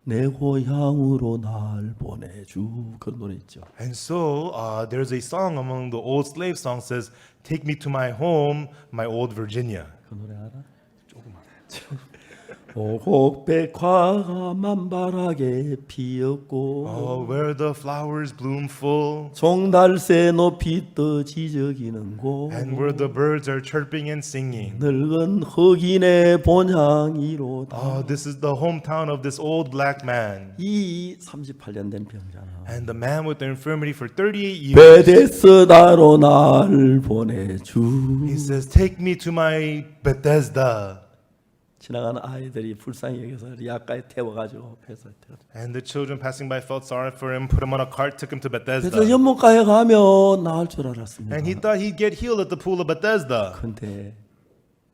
내 고향으로 날 보내주 그런 노래 있죠. And so there's a song among the old slave songs says, "Take me to my home, my old Virginia." 그 노래 알아? 조금만. 오곡백화가 만발하게 피었고 Oh, where the flowers bloom full, 종달새 높이 떠 지저귀는 곳 and where the birds are chirping and singing. 늙은 흑인의 본향이로다. Oh, this is the hometown of this old black man. 이 38년 된 병자는 And the man with the infirmity for 38 years. 베데스다로 날 보내주. He says, "Take me to my Bethesda." 지나가는 아이들이 불쌍히 여겨서 약가에 태워가지고 배서 태워. And the children passing by felt sorry for him, put him on a cart, took him to 그래서 Bethesda. 연못가에 가면 나을 줄 알았습니다. And he thought he'd get healed at the pool of Bethesda. 근데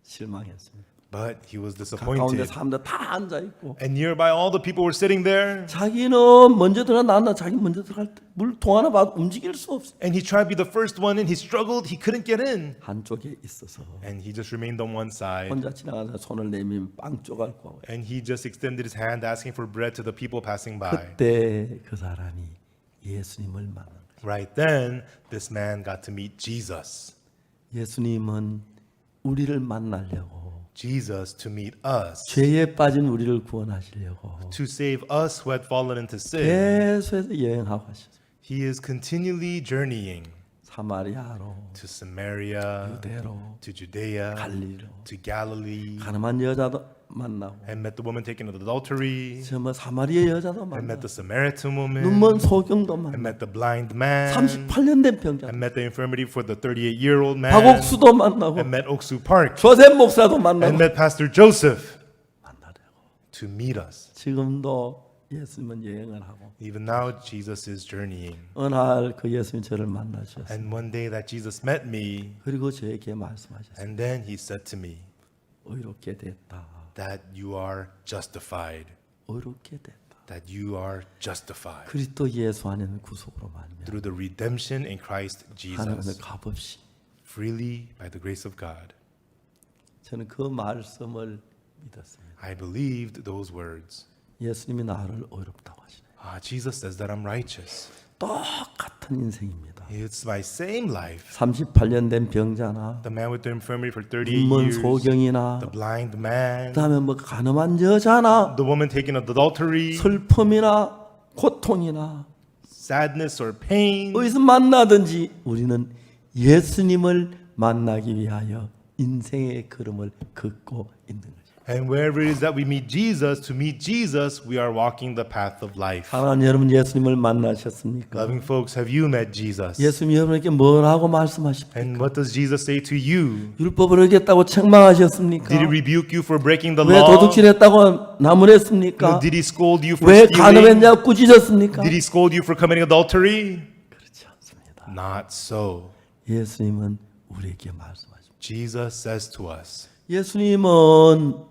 실망했습니다. But he was 가운데 disappointed. 사람들 다 앉아 있고 And nearby, all the people were sitting there. 자기는 먼저 들어가 나나 자기 먼저 들어갈 때 물통 하나 봐 움직일 수 없어. And he tried to be the first one in. He struggled. He couldn't get in. 한쪽에 있어서 And he just remained on one side. 혼자 지나가다 손을 내밀면 빵 쪼갈 거고. And he just extended his hand asking for bread to the people passing by. 그때 그 사람이 예수님을 만난 거예요. Right then, this man got to meet Jesus. 예수님은 우리를 만나려고 Jesus to meet us. 죄에 빠진 우리를 구원하시려고 To save us who had fallen into sin. 계속해서 여행하고 하셨어요. He is continually journeying 사마리아로 to Samaria, 유대로 to Judea, 갈릴리로 to Galilee, 가늠한 여자도 만나고 and met the woman taken in adultery, 저 뭐 사마리아 여자도 and met 만나고 the Samaritan woman, 눈먼 소경도 and 만나고 met the blind man, 38년 된 병자 and met the infirmity for the 38-year-old man, 박옥수도 만나고 and met Oksu Park, 조셉 목사도 and 만나고 met Pastor Joseph 만나려고 to meet us. 지금도 예수님은 여행을 하고 Even now, Jesus is journeying. 어느 날 그 예수님 저를 만나셨어요. And one day that Jesus met me, 그리고 저에게 말씀하셨어요. and then he said to me 의롭게 됐다. that you are justified, 의롭게 됐다. that you are justified 그리스도 예수 안에는 구속으로 말미암아 through the redemption in Christ 하나님의 Jesus, 값없이 freely by the grace of God. 저는 그 말씀을 믿었습니다. I believed those words. 예수님이 나를 의롭다고 하시네. Jesus says that I'm righteous. 똑같은 인생입니다. It's my same life. 38년 된 병자나 The man with the infirmity for 38 눈먼 years, 소경이나 the blind man, 그다음에 뭐 가늠한 여자나 the woman taken in adultery, 슬픔이나 고통이나 sadness or pain. 어디서 만나든지 우리는 예수님을 만나기 위하여 인생의 걸음을 걷고 있는 거죠. And wherever it is that we meet Jesus, to meet Jesus, we are walking the path of life. 사랑하는 여러분, 예수님을 만나셨습니까? Loving folks, have you met Jesus? 예수님 여러분에게 뭐라고 말씀하십니까? And what does Jesus say to you? 율법을 어겼다고 책망하셨습니까? Did he rebuke you for breaking the 왜 law? 도둑질했다고 나무랬습니까? Did he scold you for 왜 stealing? 간음했냐고 꾸짖었습니까? Did he scold you for committing adultery? 그렇지 않습니다. Not so. 예수님은 우리에게 말씀하십니다. Jesus says to us, 예수님은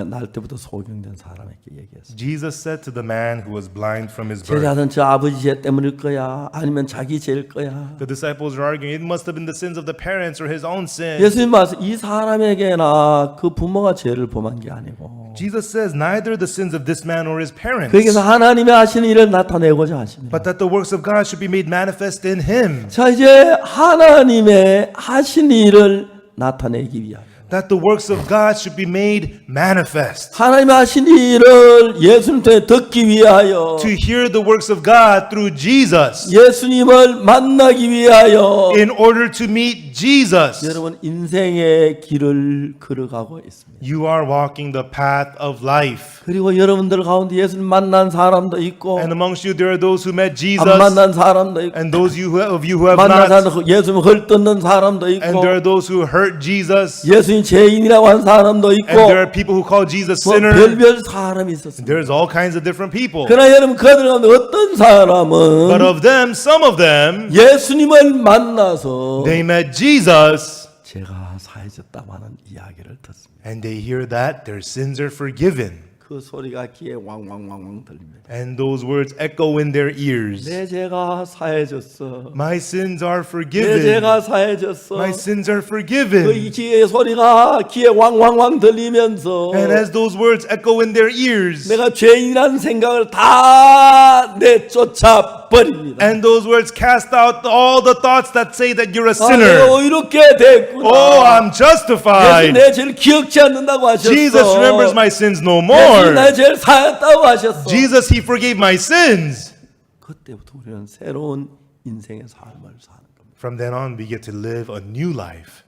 날 때부터 소경된 사람에게 얘기했어요. Jesus said to the man who was blind from his birth. 제자는 저 아버지 죄 때문일 거야, 아니면 자기 죄일 거야. The disciples are arguing, it must have been the sins of the parents or his own sin. 예수님 말씀, 이 사람에게나 그 부모가 죄를 범한 게 아니고 Jesus says, neither the sins of this man or his parents, 그에게서 하나님의 하시는 일을 나타내고자 하십니다. but that the works of God should be made manifest in him. 자, 이제 하나님의 하신 일을 나타내기 위하여 That the works of God should be made manifest. 하나님의 하신 일을 예수님 통해 듣기 위하여 To hear the works of God through Jesus. 예수님을 만나기 위하여 In order to meet Jesus. 여러분 인생의 길을 걸어가고 있습니다. You are walking the path of life. 그리고 여러분들 가운데 예수님 만난 사람도 있고 And amongst you there are those who met Jesus. 안 만난 사람도 있고 And those of you who have 만난 not. 사람 예수님 헐뜯는 사람도 And 있고 there are those who hurt Jesus. 예수님 죄인이라고 한 사람도 있고 And there are people who call Jesus 뭐 sinner. 별별 사람이 있었습니다. There's all kinds of different people. 그러나 여러분 그들 가운데 어떤 But 사람은 of them, some of them, 예수님을 만나서 they met Jesus. 제가 사해졌다고 하는 이야기를 듣습니다. And they hear that their sins are forgiven. 그 소리가 귀에 왕왕왕왕 들립니다. And those words echo in their ears. 내 죄가 사해졌어. My sins are 내 forgiven. 죄가 사해졌어. My sins are 그 forgiven. 귀의 소리가 귀에 왕왕왕 들리면서 And as those words echo in their ears, 내가 죄인이라는 생각을 다 내쫓아 버립니다. and those words cast out all the thoughts that say that you're a 내가 sinner. 의롭게 됐구나. Oh, I'm 예수 justified. 내 죄를 기억지 않는다고 하셨어. Jesus remembers my sins no 예수 more. 내 죄를 사했다고 하셨어. Jesus, He forgave my sins. 그때부터 우리는 새로운 인생의 삶을 사는 겁니다. From then on, we get to live a new life.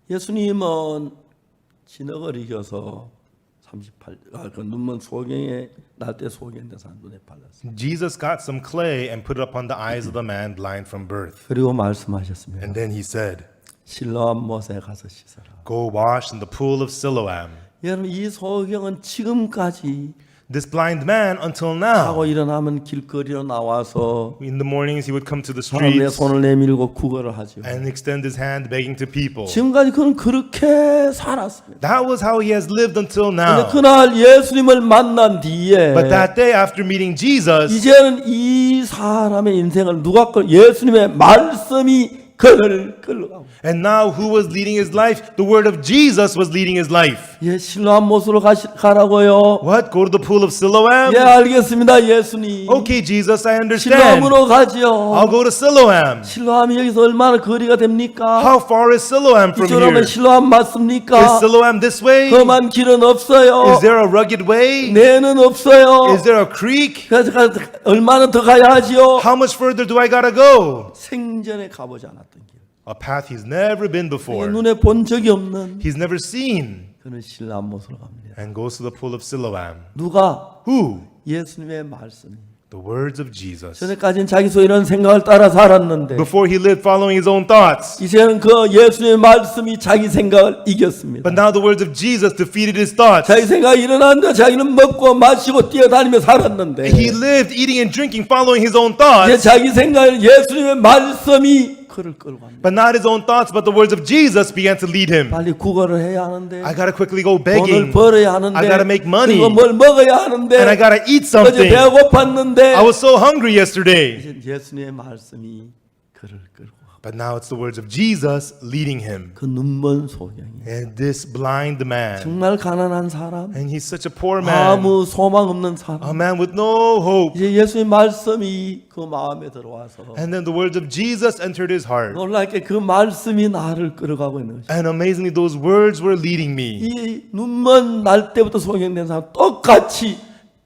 예수님은 진흙을 이겨서 그 눈먼 소경에 날 때 소경된 사람 눈에 발랐어요. Jesus got some clay and put it upon the eyes of the man blind from birth. 그리고 말씀하셨습니다. And then He said, 실로암 못에 가서 씻어라. go wash in the pool of Siloam. 여러분 이 소경은 지금까지 This blind man, until now, 자고 일어나면 길거리로 나와서 in the mornings he would come to the 사람의 streets 손을 내밀고 구걸을 하죠. and extend his hand begging to people. 지금까지 그는 그렇게 살았습니다. That was how he has lived until 근데 now. 그날 예수님을 만난 뒤에 But that day after meeting Jesus, 이제는 이 사람의 인생을 누가 예수님의 말씀이 그를 끌어가고 and now who was leading his life? The word of Jesus was leading his life. 예, 실로암 못으로 가라고요. What? Go to the pool of Siloam? 예, 알겠습니다, 예수님. Okay, Jesus, I understand. 실로암으로 가지요. I'll go to Siloam. 실로암이 여기서 얼마나 거리가 됩니까? How far is Siloam from 이쪽으로 here? 하면 실로암 Is 맞습니까? Siloam this way? 험한 길은 없어요. Is there a rugged way? 내는 없어요. Is there a creek? 그래서 얼마나 더 가야 하지요? How much further do I gotta go? 생전에 가보지 않았던 길. A path he's never been before. 눈에 본 적이 없는 He's never seen. 그는 실로암 못으로 갑니다. And goes to the pool of Siloam. 누가? Who? 예수님의 말씀이. The words of Jesus. 전에까지는 자기 소이런 생각을 따라 살았는데 Before he lived following his own thoughts. 이제는 그 예수님의 말씀이 자기 생각을 이겼습니다. But now the words of Jesus defeated his thoughts. 자기 생각이 일어났는데 자기는 먹고 마시고 뛰어다니며 살았는데 He lived eating and drinking following his own 이제 thoughts. 자기 생각을 예수님의 말씀이 그를 끌고 갑니다. But not his own thoughts, but the words of Jesus began to lead him. 빨리 구걸을 해야 하는데 I gotta quickly go 돈을 begging. 벌어야 하는데 I gotta make money. 그리고 뭘 먹어야 하는데 And I gotta eat 어제 something. 배고팠는데 I was so hungry yesterday. 이제 예수님의 말씀이 그를 끌고 가. But now it's the words of Jesus leading him. 그 눈먼 소경이 And this blind man. 정말 가난한 사람, And he's such a poor man. 아무 소망 없는 사람. A man with no hope. 이제 예수의 말씀이 그 마음에 들어와서 And then the words of Jesus entered his heart. 놀랍게 그 말씀이 나를 끌어가고 있는 것이. And amazingly, those words were leading me. 이 눈먼 날 때부터 소경된 사람 똑같이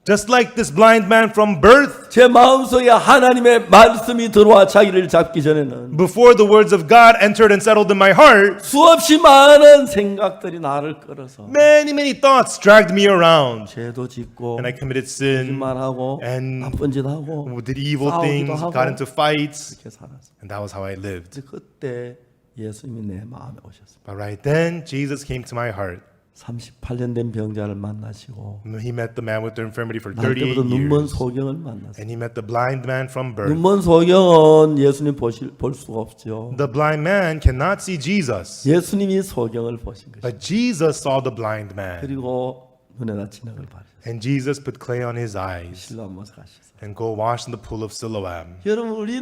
Just like this blind man from birth, 제 마음속에 하나님의 말씀이 들어와 자기를 잡기 전에는 before the words of God entered and settled in my heart, 수없이 많은 생각들이 나를 끌어서 many thoughts dragged me around. 죄도 짓고 And I committed sin, 거짓말하고 and 나쁜 짓 하고 did evil 싸우기도 things, 하고 got into fights, 이렇게 살았어요. and that was how I lived. 그때 예수님이 내 마음에 오셨어요. But right then, Jesus came to my heart. 38년 된 병자를 만나시고 He met the man with the infirmity for 38 그때부터 눈먼 years. 소경을 만났어요. And he met the blind man from birth. 눈먼 소경은 예수님 볼 수가 없죠. The blind man cannot see Jesus, 예수님이 소경을 보신 것이죠. but Jesus saw the blind man. 그리고 눈에다 진흙을 바르셨어요. And Jesus put clay on his eyes 실로암 못에 가셨어요. and go wash in the pool of Siloam. 여러분 우리는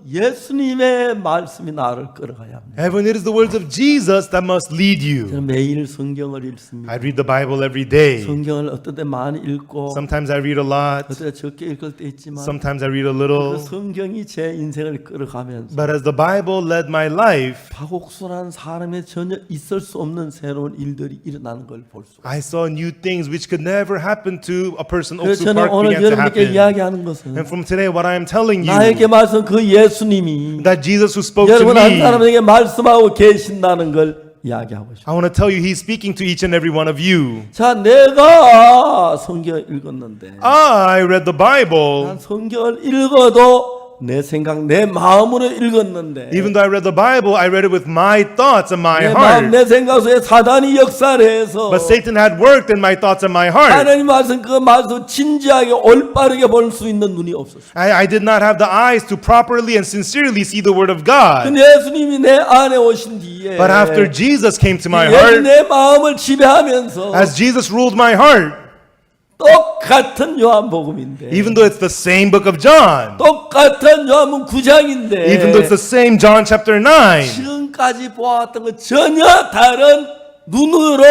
예수님의 말씀이 나를 끌어가야 합니다. Heaven, it is the words of Jesus that must lead you. 저는 매일 성경을 읽습니다. I read the Bible every day. 성경을 어떤 때 많이 읽고 Sometimes I read a lot. 어떤 때 적게 읽을 때 있지만 Sometimes I read a 그 little. 성경이 제 인생을 끌어가면서 But as the Bible led my life, 파국순한 사람에 전혀 있을 수 없는 새로운 일들이 일어나는 걸 볼 수. I saw new things which could never happen to a person. 그래서 Oksu 저는 Park 오늘 began to 여러분께 happen. 이야기하는 것은 And from today, what I am telling 나에게 you, 말씀 그 예수님이 that Jesus who spoke to 여러분 한 me, 사람에게 말씀하고 계신다는 걸 이야기하고 싶어요. I want to tell you, He's speaking to each and every one of you. 자, 내가 성경을 읽었는데 I read the Bible. 난 성경을 읽어도 내 생각, 내 마음으로 읽었는데 Even though I read the Bible, I read it with my thoughts and my 내 마음, heart. 내 생각 속에 사단이 역사를 해서 But Satan had worked in my thoughts and my heart. 하나님 말씀 그 말씀 진지하게 올바르게 볼 수 있는 눈이 없었어요. I did not have the eyes to properly and sincerely see the Word of God. 근데 예수님이 내 안에 오신 뒤에 But after Jesus came to my 예수 heart, 내 마음을 지배하면서 as Jesus ruled my heart, 똑같은 요한복음인데 even though it's the same book of John, 똑같은 요한복음 9장인데 even though it's the same John chapter 9, 지금까지 보았던 것 전혀 다른 눈으로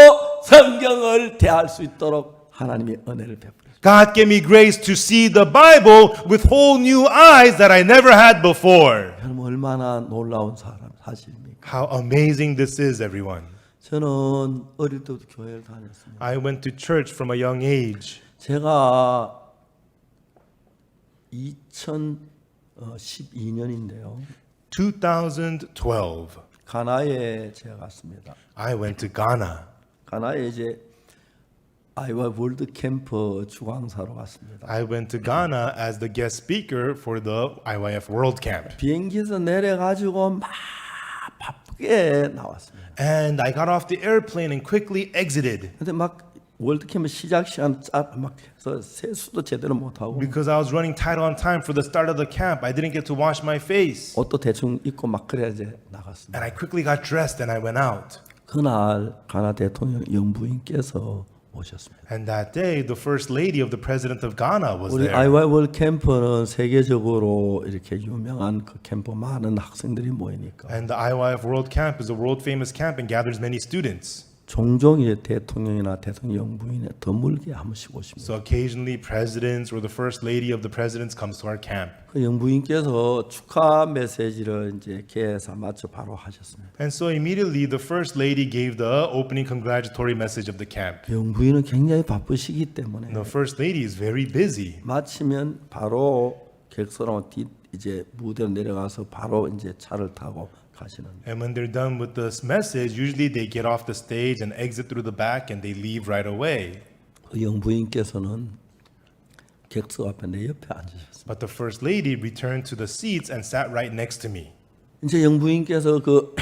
성경을 대할 수 있도록 하나님의 은혜를 베풀었어요. God gave me grace to see the Bible with whole new eyes that I never had before. 여러분 얼마나 놀라운 사실입니까? How amazing this is, everyone. 저는 어릴 때부터 교회를 다녔습니다. I went to church from a young age. 제가 2012년인데요. 2012, 가나에 제가 갔습니다. I went to Ghana. 가나에 이제 아이와 월드 캠프 주광사로 갔습니다. I went to Ghana as the guest speaker for the IYF World Camp. 비행기에서 내려가지고 막 바쁘게 나왔습니다. And I got off the airplane and quickly exited 근데 막 월드 캠프 시작 시간 막 해서 세수도 제대로 못 하고 because I was running tight on time for the start of the camp. I didn't get to wash my face. 옷도 대충 입고 막 그래야 이제 나갔습니다. And I quickly got dressed and I went out. 그날 가나 대통령 영부인께서 오셨습니다. And that day, the first lady of the president of Ghana was 우리 there. IY 월드 캠프는 세계적으로 이렇게 유명한 그 캠프 많은 학생들이 모이니까 And the IYF World Camp is a world famous camp and gathers many students. 종종 이제 대통령이나 대통령 영부인에 드물게 한 번씩 오십니다. So occasionally presidents or the first lady of the presidents comes to our camp. 그 영부인께서 축하 메시지를 이제 개사 맞춰 바로 하셨습니다. And so immediately the first lady gave the opening congratulatory message of the camp. 영부인은 굉장히 바쁘시기 때문에 The first lady is very busy. 마치면 바로 객석으로 이제 무대로 내려가서 바로 이제 차를 타고 가시는. And when they're done with this message, usually they get off the stage and exit through the back and they leave right away. 그 영부인께서는 객석 앞에 내 옆에 앉으셨습니다. But the first lady returned to the seats and sat right next to me. 이제 영부인께서 그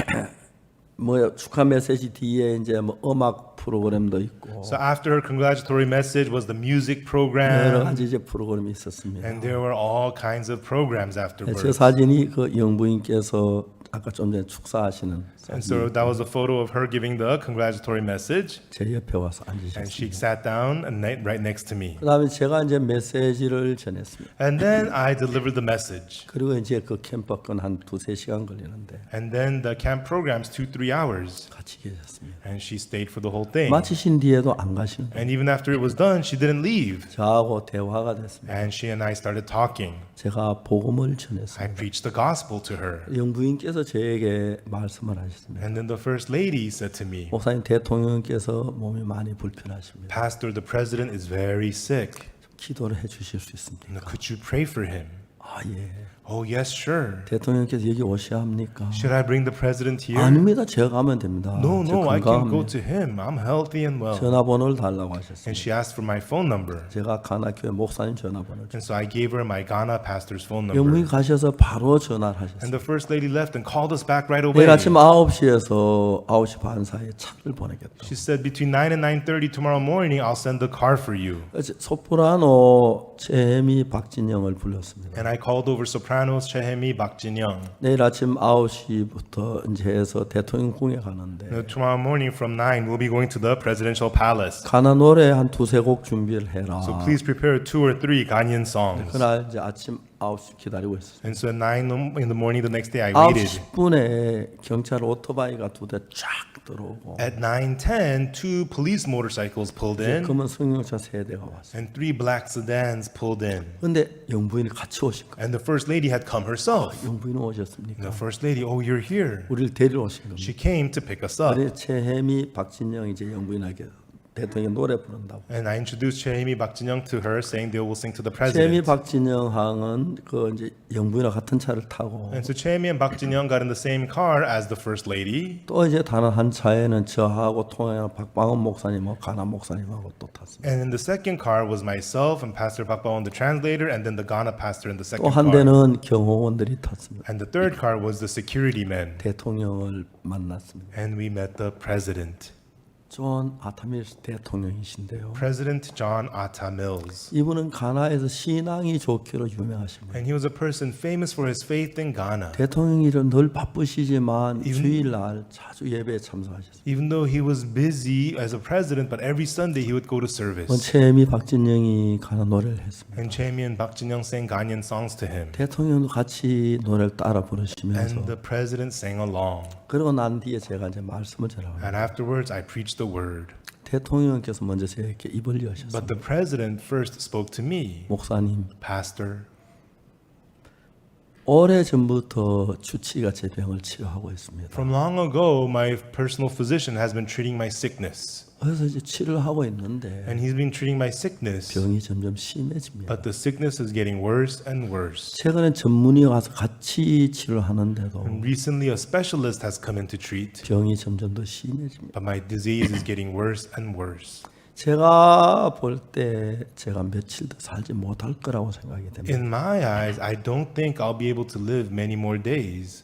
뭐야 축하 메시지 뒤에 이제 뭐 음악 프로그램도 있고 So after her congratulatory message was the music 여러 program, 가지 이제 프로그램이 있었습니다. and there were all kinds of programs 제 afterwards. 사진이 그 영부인께서 아까 좀 전에 축사하시는 And 사진 so that was a photo of her giving the congratulatory message, 제 옆에 와서 and she 앉으셨습니다. sat down and right next to me. 그다음에 제가 이제 메시지를 전했습니다. And then I delivered the message. 그리고 이제 그 캠프 건 한 2-3시간 걸리는데 And then the camp programs 2-3 hours, 같이 계셨습니다. and she stayed for the whole thing. 마치신 뒤에도 안 가시는 거예요. And even after it was done, she didn't leave. 저하고 대화가 됐습니다. And she and I started talking. 제가 복음을 전했습니다. I preached the gospel to her. 영부인께서 저에게 말씀을 하셨습니다. And then the first lady said to me, 목사님 대통령께서 몸이 많이 불편하십니다. Pastor, the president is very sick. 기도를 해 주실 수 있습니까? Could you pray for him? 아 예. Oh, yes, sure. 대통령께서 여기 오셔야 합니까? Should I bring the president here? 아닙니다. 제가 가면 됩니다. No, 저 I can go 건강합니다. to him. I'm healthy and well. 전화번호를 달라고 And 하셨습니다. she asked for my phone number. 제가 가나교회 목사님 전화번호를 줬어요. And so I gave her my Ghana pastor's phone 영무인 number. 가셔서 바로 전화를 And 하셨어요. the first lady left and called us back right away. 내일 아침 9시에서 9시 반 사이에 차를 보내겠다. She said between 9 and 9:30 tomorrow morning, I'll send the car for you. 소프라노 최혜미 박진영을 불렀습니다. And I called over sopranos Chehemi Bakjin-young. 내일 아침 9시부터 이제 해서 대통령궁에 가는데 Tomorrow morning from 9, we'll be going to the presidential palace. 가나 노래 한 두세 곡 준비를 해라. So please prepare 2 or 3 Ghanaian songs. 그날 이제 아침 9시 기다리고 있었어요. And so at 9 in the morning the next day, I 9시 waited. 10분에 경찰 오토바이가 두 대 쫙 들어오고 At 9:10, 2 police motorcycles pulled in, 검은 승용차 세 대가 왔어요. and 3 black sedans pulled in. 근데 영부인이 같이 오신 거예요. And the first lady had come herself. 영부인은 오셨습니까? The first lady, oh, you're here. 우리를 데리러 오신 겁니다. She came to pick us up. 그래 최혜미 박진영 이제 영부인에게 대통령 노래 부른다고. And I introduced Chehemi Bakjin-young to her, saying they will sing to the 최혜미 president. 박진영 항은 그 이제 영부인과 같은 차를 타고 And so Chehemi and Bakjin-young got in the same car as the first lady. 또 이제 다른 한 차에는 저하고 통행한 박방원 목사님하고 가나 목사님하고 또 탔습니다. And in the second car was myself and Pastor Pak Baon, the translator, and then the Ghana pastor in the 또 second 한 car. 대는 경호원들이 탔습니다. And the third car was the security men. 대통령을 만났습니다. And we met the president. 존 아타밀스 대통령이신데요. President John Atta Mills. 이분은 가나에서 신앙이 좋기로 유명하십니다. And he was a person famous for his faith in Ghana. 대통령이 늘 바쁘시지만 주일날 자주 예배에 참석하셨습니다. Even though he was busy as a president, but every Sunday he would go to service. 최혜미 박진영이 가나 노래를 했습니다. And Chehemi and Bakjin-young sang Ghanaian songs to him. 대통령도 같이 노래를 따라 부르시면서 And the president sang along. 그러고 난 뒤에 제가 이제 말씀을 전합니다. And afterwards, I preached the word. 대통령께서 먼저 제게 입을 여셨습니다. But the president first spoke to me. 목사님, Pastor, 오래전부터 주치의가 제 병을 치료하고 있습니다. from long ago, my personal physician has been treating my sickness. 그래서 이제 치료를 하고 있는데 And he's been treating my sickness. 병이 점점 심해집니다. But the sickness is getting worse and worse. 최근에 전문의가 가서 같이 치료를 하는데도 And recently, a specialist has come in to treat. 병이 점점 더 심해집니다. But my disease is getting worse and worse. 제가 볼 때 제가 며칠 더 살지 못할 거라고 생각이 됩니다. In my eyes, I don't think I'll be able to live many more days.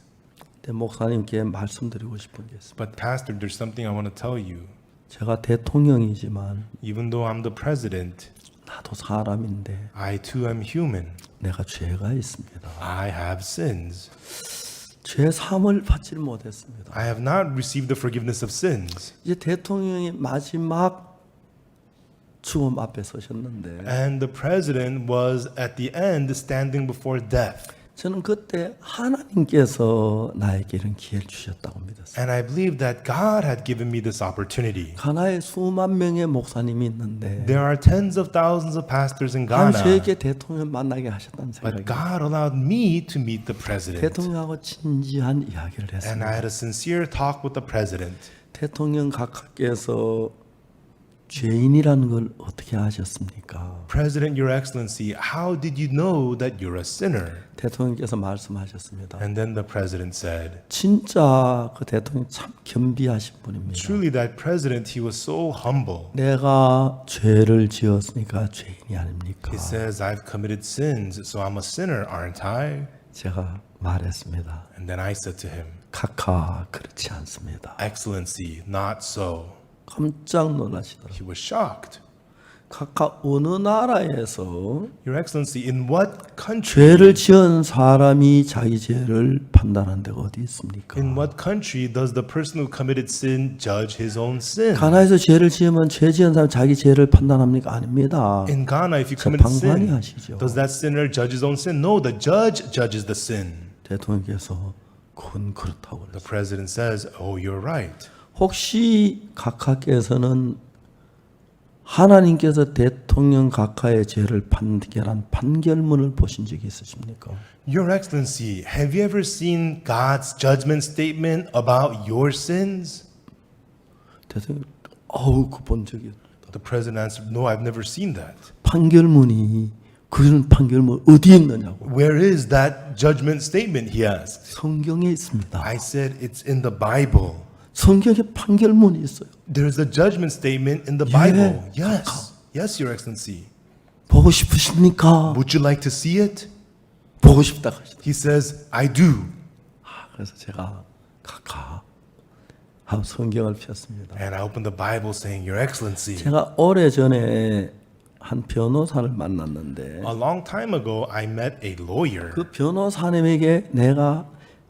근데 목사님께 말씀드리고 싶은 게 있습니다. But Pastor, there's something I want to tell you. 제가 대통령이지만 Even though I'm the president, 나도 사람인데 I too am human. 내가 죄가 있습니다. I have sins. 죄 사함을 받지 못했습니다. I have not received the forgiveness of sins. 이제 대통령이 마지막 죽음 앞에 서셨는데 And the president was at the end standing before death. 저는 그때 하나님께서 나에게 이런 기회를 주셨다고 믿었어요. And I believe that God had given me this opportunity. 가나에 수만 명의 목사님이 있는데 There are tens of thousands of pastors in 한 Ghana, 세계 대통령 만나게 하셨다는 but 생각이 God allowed me to meet the president. 대통령하고 진지한 이야기를 And 했습니다. I had a sincere talk with the president. 대통령 각하께서 죄인이라는 걸 어떻게 아셨습니까? President, Your Excellency, how did you know that you're a sinner? 대통령께서 말씀하셨습니다. And then the president said, 진짜 그 대통령 참 겸비하신 분입니다. truly that president, he was so humble. 내가 죄를 지었으니까 죄인이 아닙니까? He says, I've committed sins, so I'm a sinner, aren't I? 제가 말했습니다. And then I said to him, 각하 그렇지 않습니다. Excellency, not so. 깜짝 놀라시더라고요. He was shocked. 각하 어느 나라에서 Your Excellency, in what country? 죄를 지은 사람이 자기 죄를 판단하는 데가 어디 있습니까? In what country does the person who committed sin judge his own sin? 가나에서 죄를 지으면 죄 지은 사람 자기 죄를 판단합니까? 아닙니다. In Ghana, if you 저 commit 방관히 sin, 하시죠. does that sinner judge his own sin? No, the judge judges the sin. 대통령께서 그건 그렇다고 그랬어요. The president says, oh, you're right. 혹시 각하께서는 하나님께서 대통령 각하의 죄를 판결한 판결문을 보신 적이 있으십니까? Your Excellency, have you ever seen God's judgment statement about your sins? 대통령, 그 본 적이 없다. The president answered, no, I've never seen that. 판결문이 그런 판결문 어디 있느냐고. Where is that judgment statement? He asked. 성경에 있습니다. I said, it's in the Bible. 성경에 판결문이 있어요. There's a judgment statement in the Yeah. Bible. Yes. Yes, Your Excellency. 보고 싶으십니까? Would you like to see it? 보고 싶다 하시더라고요. He says, I do. 그래서 제가 카카 하고 성경을 폈습니다. And I opened the Bible saying, Your Excellency. 제가 오래전에 한 변호사를 만났는데 A long time ago, I met a lawyer. 그 변호사님에게 내가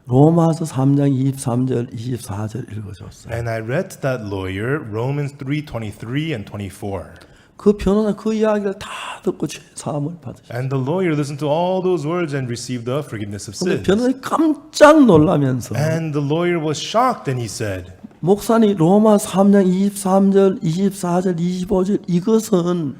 로마서 3장 23절 24절 읽어줬어요. And I read to that lawyer Romans 3:23 and 24. 그 변호사 그 이야기를 다 듣고 죄 사함을 받으셨어요. And the lawyer listened to all those words and received the forgiveness of 근데 sins. 변호사님 깜짝 놀라면서 And the lawyer was shocked and he said, 목사님 로마 3장 23절 24절 25절 이것은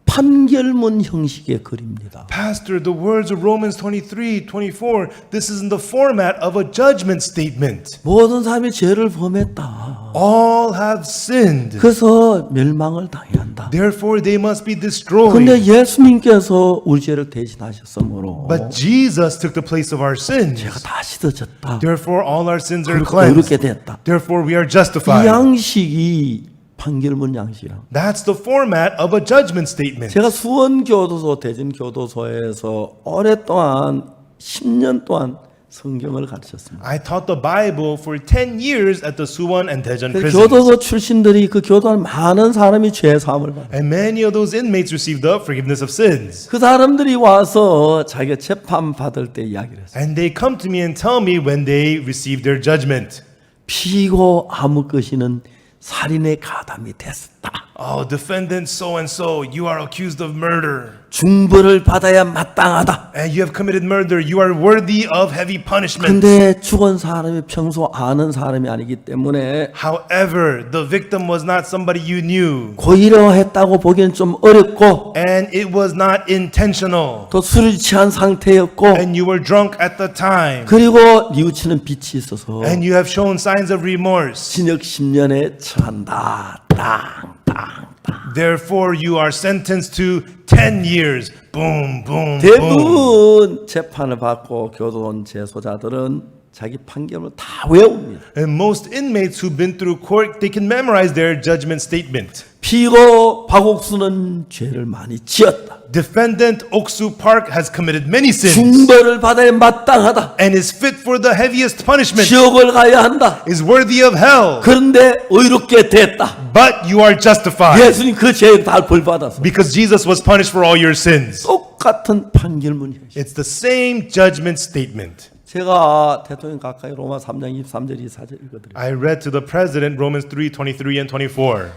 판결문 형식의 글입니다. Pastor, the words of Romans 23, 24, this is in the format of a judgment statement. 모든 사람이 죄를 범했다. All have sinned. 그래서 멸망을 당해야 한다. Therefore, they must be destroyed. 근데 예수님께서 우리 죄를 대신하셨으므로 But Jesus took the place of our sins. 죄가 다 씻어졌다. Therefore, all our sins are 그리고 의롭게 cleansed. 됐다. Therefore, we are 이 justified. 양식이 판결문 양식이랑. That's the format of a judgment statement. 제가 수원교도소 대전교도소에서 오랫동안 10년 동안 성경을 가르쳤습니다. I taught the Bible for 10 years at the Suwon and Daejeon 그 prisons. 교도소 출신들이 그 교도한 많은 사람이 죄 사함을 받아요. And many of those inmates received the forgiveness of sins. 그 사람들이 와서 자기가 재판 받을 때 이야기를 했어요. And they come to me and tell me when they receive their judgment. 피고 아무 것이는 살인의 가담이 됐다. Oh, defendant so and so, you are accused of murder. 중벌을 받아야 마땅하다. And you have committed murder. You are worthy of heavy punishment. 근데 죽은 사람이 평소 아는 사람이 아니기 때문에 However, the victim was not somebody you knew. 고의로 했다고 보기엔 좀 어렵고 And it was not intentional. 또 술을 취한 상태였고 And you were drunk at the time. 그리고 뉘우치는 빛이 있어서 And you have shown signs of remorse. 징역 10년에 처한다. Therefore, you are sentenced to 10 years. Boom, boom, boom. 대부분 재판을 받고 교도원 재소자들은 자기 판결을 다 외웁니다. And most inmates who've been through court, they can memorize their judgment statement. 피고 박옥수는 죄를 많이 지었다. Defendant Oksu Park has committed many sins 중벌을 받아야 마땅하다. and is fit for the heaviest punishment, 지옥을 가야 한다. is worthy of hell. 그런데 의롭게 됐다. But you are justified 예수님 그 죄에 다 벌받아서 because Jesus was punished for all your sins. 똑같은 판결문이에요. It's the same judgment statement. 제가 대통령 가까이 로마 3장 23절 24절 읽어드려요. I read to the president Romans 3:23 and 24.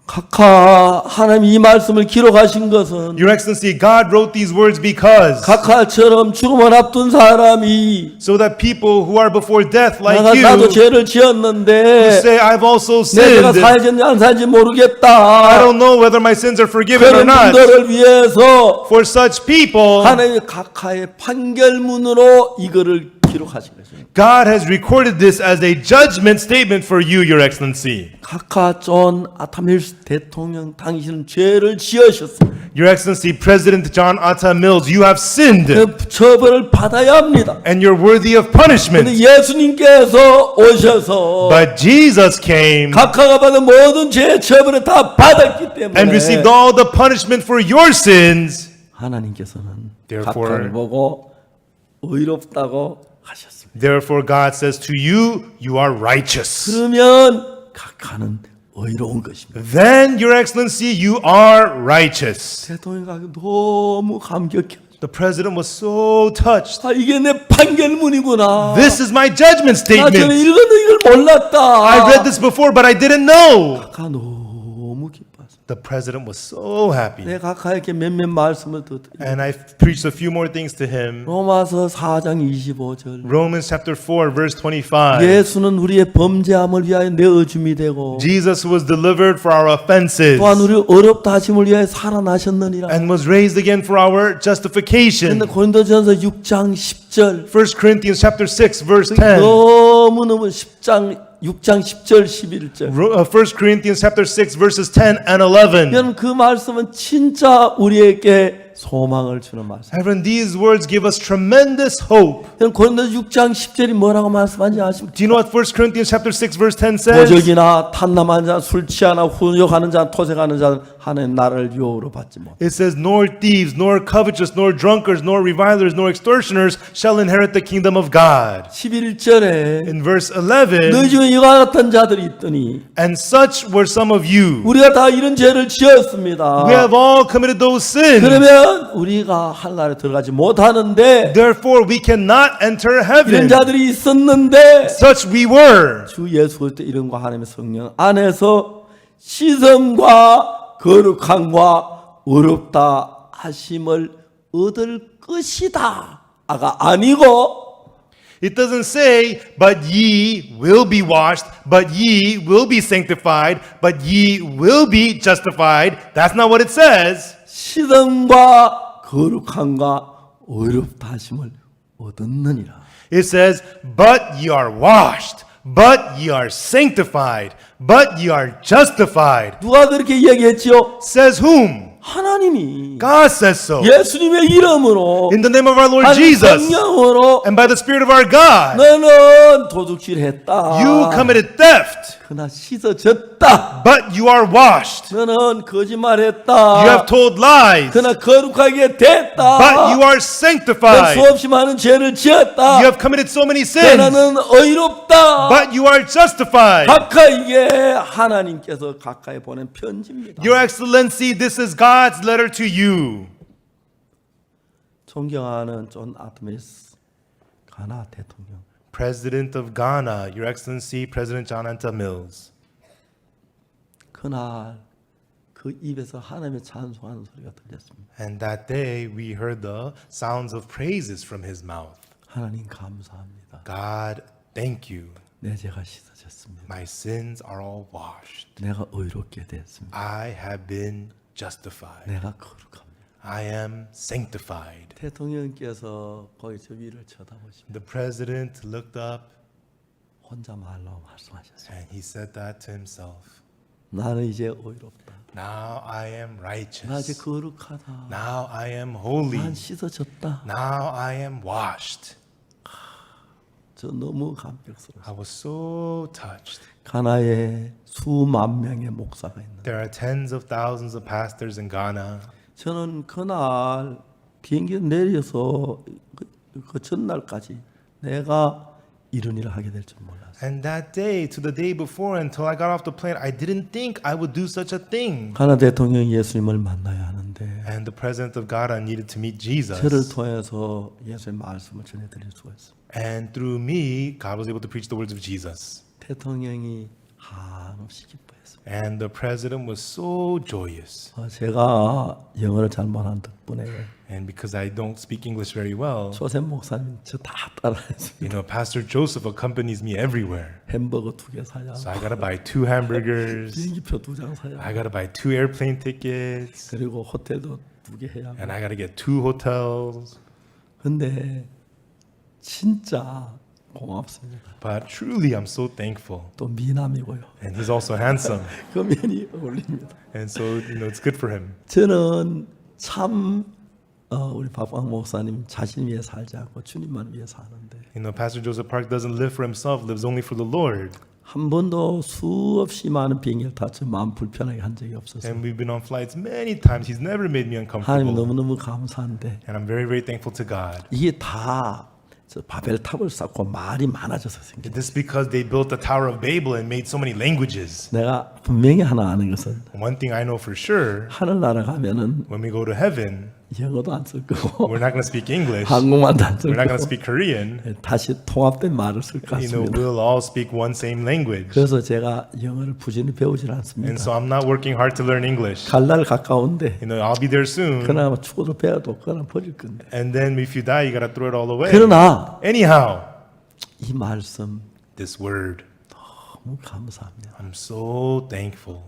각하 하나님 이 말씀을 기록하신 것은 Your Excellency, God wrote these words because 각하처럼 죽음을 앞둔 사람이 so that people who are before death like 나도 you 죄를 지었는데 say, I've also 내가 sinned. 살지 안 살지 I 모르겠다. don't know whether my sins are forgiven or 그런 not. 분들을 위해서 For such people, 하나님의 각하의 판결문으로 이거를 기록하신 것입니다. God has recorded this as a judgment statement for you, Your Excellency. 각하 존 아타밀스 대통령 당신은 죄를 지으셨습니다. Your Excellency, President John Atta Mills, you have sinned 그 처벌을 받아야 합니다. and you're worthy of 근데 punishment. 예수님께서 오셔서 But Jesus came 각하가 받은 모든 죄의 처벌을 다 받았기 때문에 and received all the punishment for your sins. 하나님께서는 Therefore- 각하를 보고 의롭다고 하셨습니다. Therefore, God says to you, you are righteous. 그러면 각하는 의로운 것입니다. Then, Your Excellency, you are righteous. 대통령이 너무 감격해. The president was so touched. 아 이게 내 판결문이구나. This is my judgment 나 전에 statement. 읽었는데 이걸 몰랐다. I read this before, but I didn't know. 각하 너무 기뻐서. The president was so happy. 내 각하에게 몇몇 말씀을 더 드려. And I preached a few more things to him. 로마서 4장 25절. Romans chapter 4, verse 25. 예수는 우리의 범죄함을 위하여 내어줌이 되고 Jesus was delivered for our offenses 또한 우리 어렵다 하심을 위하여 살아나셨느니라. and was raised again for our justification. 근데 고린도전서 6장 10절 1 Corinthians chapter 6, verse 10. 너무너무 10장 6장 10절 11절. 1 Corinthians chapter 6 verses 10 and 11. 여러분 그 말씀은 진짜 우리에게 소망을 주는 말씀. Everyone, these words give us tremendous hope. 여러분 고린도서 6장 10절이 뭐라고 말씀하는지 아십니까? Do you know what 1 Corinthians chapter 6 verse 10 says? 도적이나 탐남한 자, 술 취하나 훈육하는 자, 토색하는 자는 하나님 나라를 유혹으로 받지 못. It says, nor thieves, nor covetous, nor drunkards, nor revilers, nor extortioners shall inherit the kingdom of God. 11절에 In verse 11, 너희 중에 이와 같은 자들이 있더니 and such were some of you. 우리가 다 이런 죄를 지었습니다. We have all committed those sins. 그러면 우리가 하늘나라에 들어가지 못하는데 Therefore, we cannot enter 이런 heaven. 자들이 있었는데 Such we were. 주 예수 그리스도 이름과 하나님의 성령 안에서 시성과 거룩함과 의롭다 하심을 얻을 것이다. 아가 아니고 It doesn't say, but ye will be washed, but ye will be sanctified, but ye will be justified. That's not what it says. 시성과 거룩함과 의롭다 하심을 얻었느니라. It says, but ye are washed, but ye are sanctified, but ye are justified. 누가 그렇게 얘기했지요? Says whom? 하나님이 God says so. 예수님의 이름으로 In the name of our Lord 하나님 Jesus 성령으로 and by the Spirit of our God, 너는 도둑질했다. you committed theft, 그러나 씻어졌다. but you are washed. 너는 거짓말했다. You have told lies, 그러나 거룩하게 됐다. but you are 넌 sanctified. 수없이 많은 죄를 지었다. You have committed so many 그러나 sins, 너는 의롭다. but you are justified. 각각 이게 하나님께서 가까이 보낸 편지입니다. Your Excellency, this is God's letter to you. 존경하는 존 아트미스 가나 대통령. President of Ghana, Your Excellency, President John Atta Mills. 그날 그 입에서 하나님의 찬송하는 소리가 들렸습니다. And that day we heard the sounds of praises from his mouth. 하나님 감사합니다. God, thank you. 내 죄가 씻어졌습니다. My sins are all washed. 내가 의롭게 됐습니다. I have been justified. 내가 거룩합니다. I am sanctified. 대통령께서 거기 저 위를 쳐다보시며 The president looked up 혼자 말로 말씀하셨어요. and he said that to himself. 나는 이제 의롭다. Now I am 나 이제 righteous. 거룩하다. Now I am holy. 난 씻어졌다. Now I am washed. 저 너무 감격스러워. I was so touched. 가나에 수만 명의 목사가 있는데 There are tens of thousands of pastors in Ghana. 저는 그날 비행기 내려서 그 전날까지 내가 이런 일을 하게 될 줄 몰랐어요. And that day, to the day before, until I got off the plane, I didn't think I would do such a thing. 가나 대통령이 예수님을 만나야 하는데 And the president of Ghana needed to meet 저를 Jesus. 통해서 예수의 말씀을 전해드릴 수가 있습니다. And through me, God was able to preach the words of Jesus. 대통령이 한없이 기뻐했습니다. And the president was so joyous. 제가 영어를 잘 못하는 덕분에 And because I don't speak English very well, 조셉 목사님 저 다 따라했습니다. you know, Pastor Joseph accompanies me everywhere. 햄버거 2개 사야, So I gotta buy 2 hamburgers. 비행기표 2장 사야, I gotta buy 2 airplane tickets. 그리고 호텔도 2개 해야 하고. And I gotta get 2 hotels. 근데 진짜 고맙습니다. But truly, I'm so thankful. 또 미남이고요. And he's also handsome. 그 면이 어울립니다. And so, you know, it's good for him. 저는 참 우리 박광 목사님 자신 위해 살지 않고 주님만 위해 사는데 You know, Pastor Joseph Park doesn't live for himself, lives only for the Lord. 한 번도 수없이 많은 비행기를 타서 마음 불편하게 한 적이 없어서 And we've been on flights many times. He's never made me 하나님 uncomfortable. 너무너무 감사한데 And I'm very, very thankful to God. 이게 다 저 바벨탑을 쌓고 말이 많아져서 생긴. This is because they built the Tower of Babel and made so many languages. 내가 분명히 하나 아는 것은 One thing I know for sure, 하늘나라 가면은 when we go to heaven, 영어도 안 쓸 거고 we're not going to speak English. 한국말도 안 쓸 We're not going to 거고 speak Korean. 다시 통합된 말을 쓸 것 You know, 같습니다. we'll all speak one same language. 그래서 제가 영어를 부지런히 배우질 않습니다. And so I'm not working hard to learn English. 갈 날 가까운데 You know, I'll be there soon. 그나마 죽어도 배워도 그나 버릴 건데. And then if you die, you got to throw it all away. 그러나 Anyhow, 이 말씀 this word, 너무 감사합니다. I'm so thankful.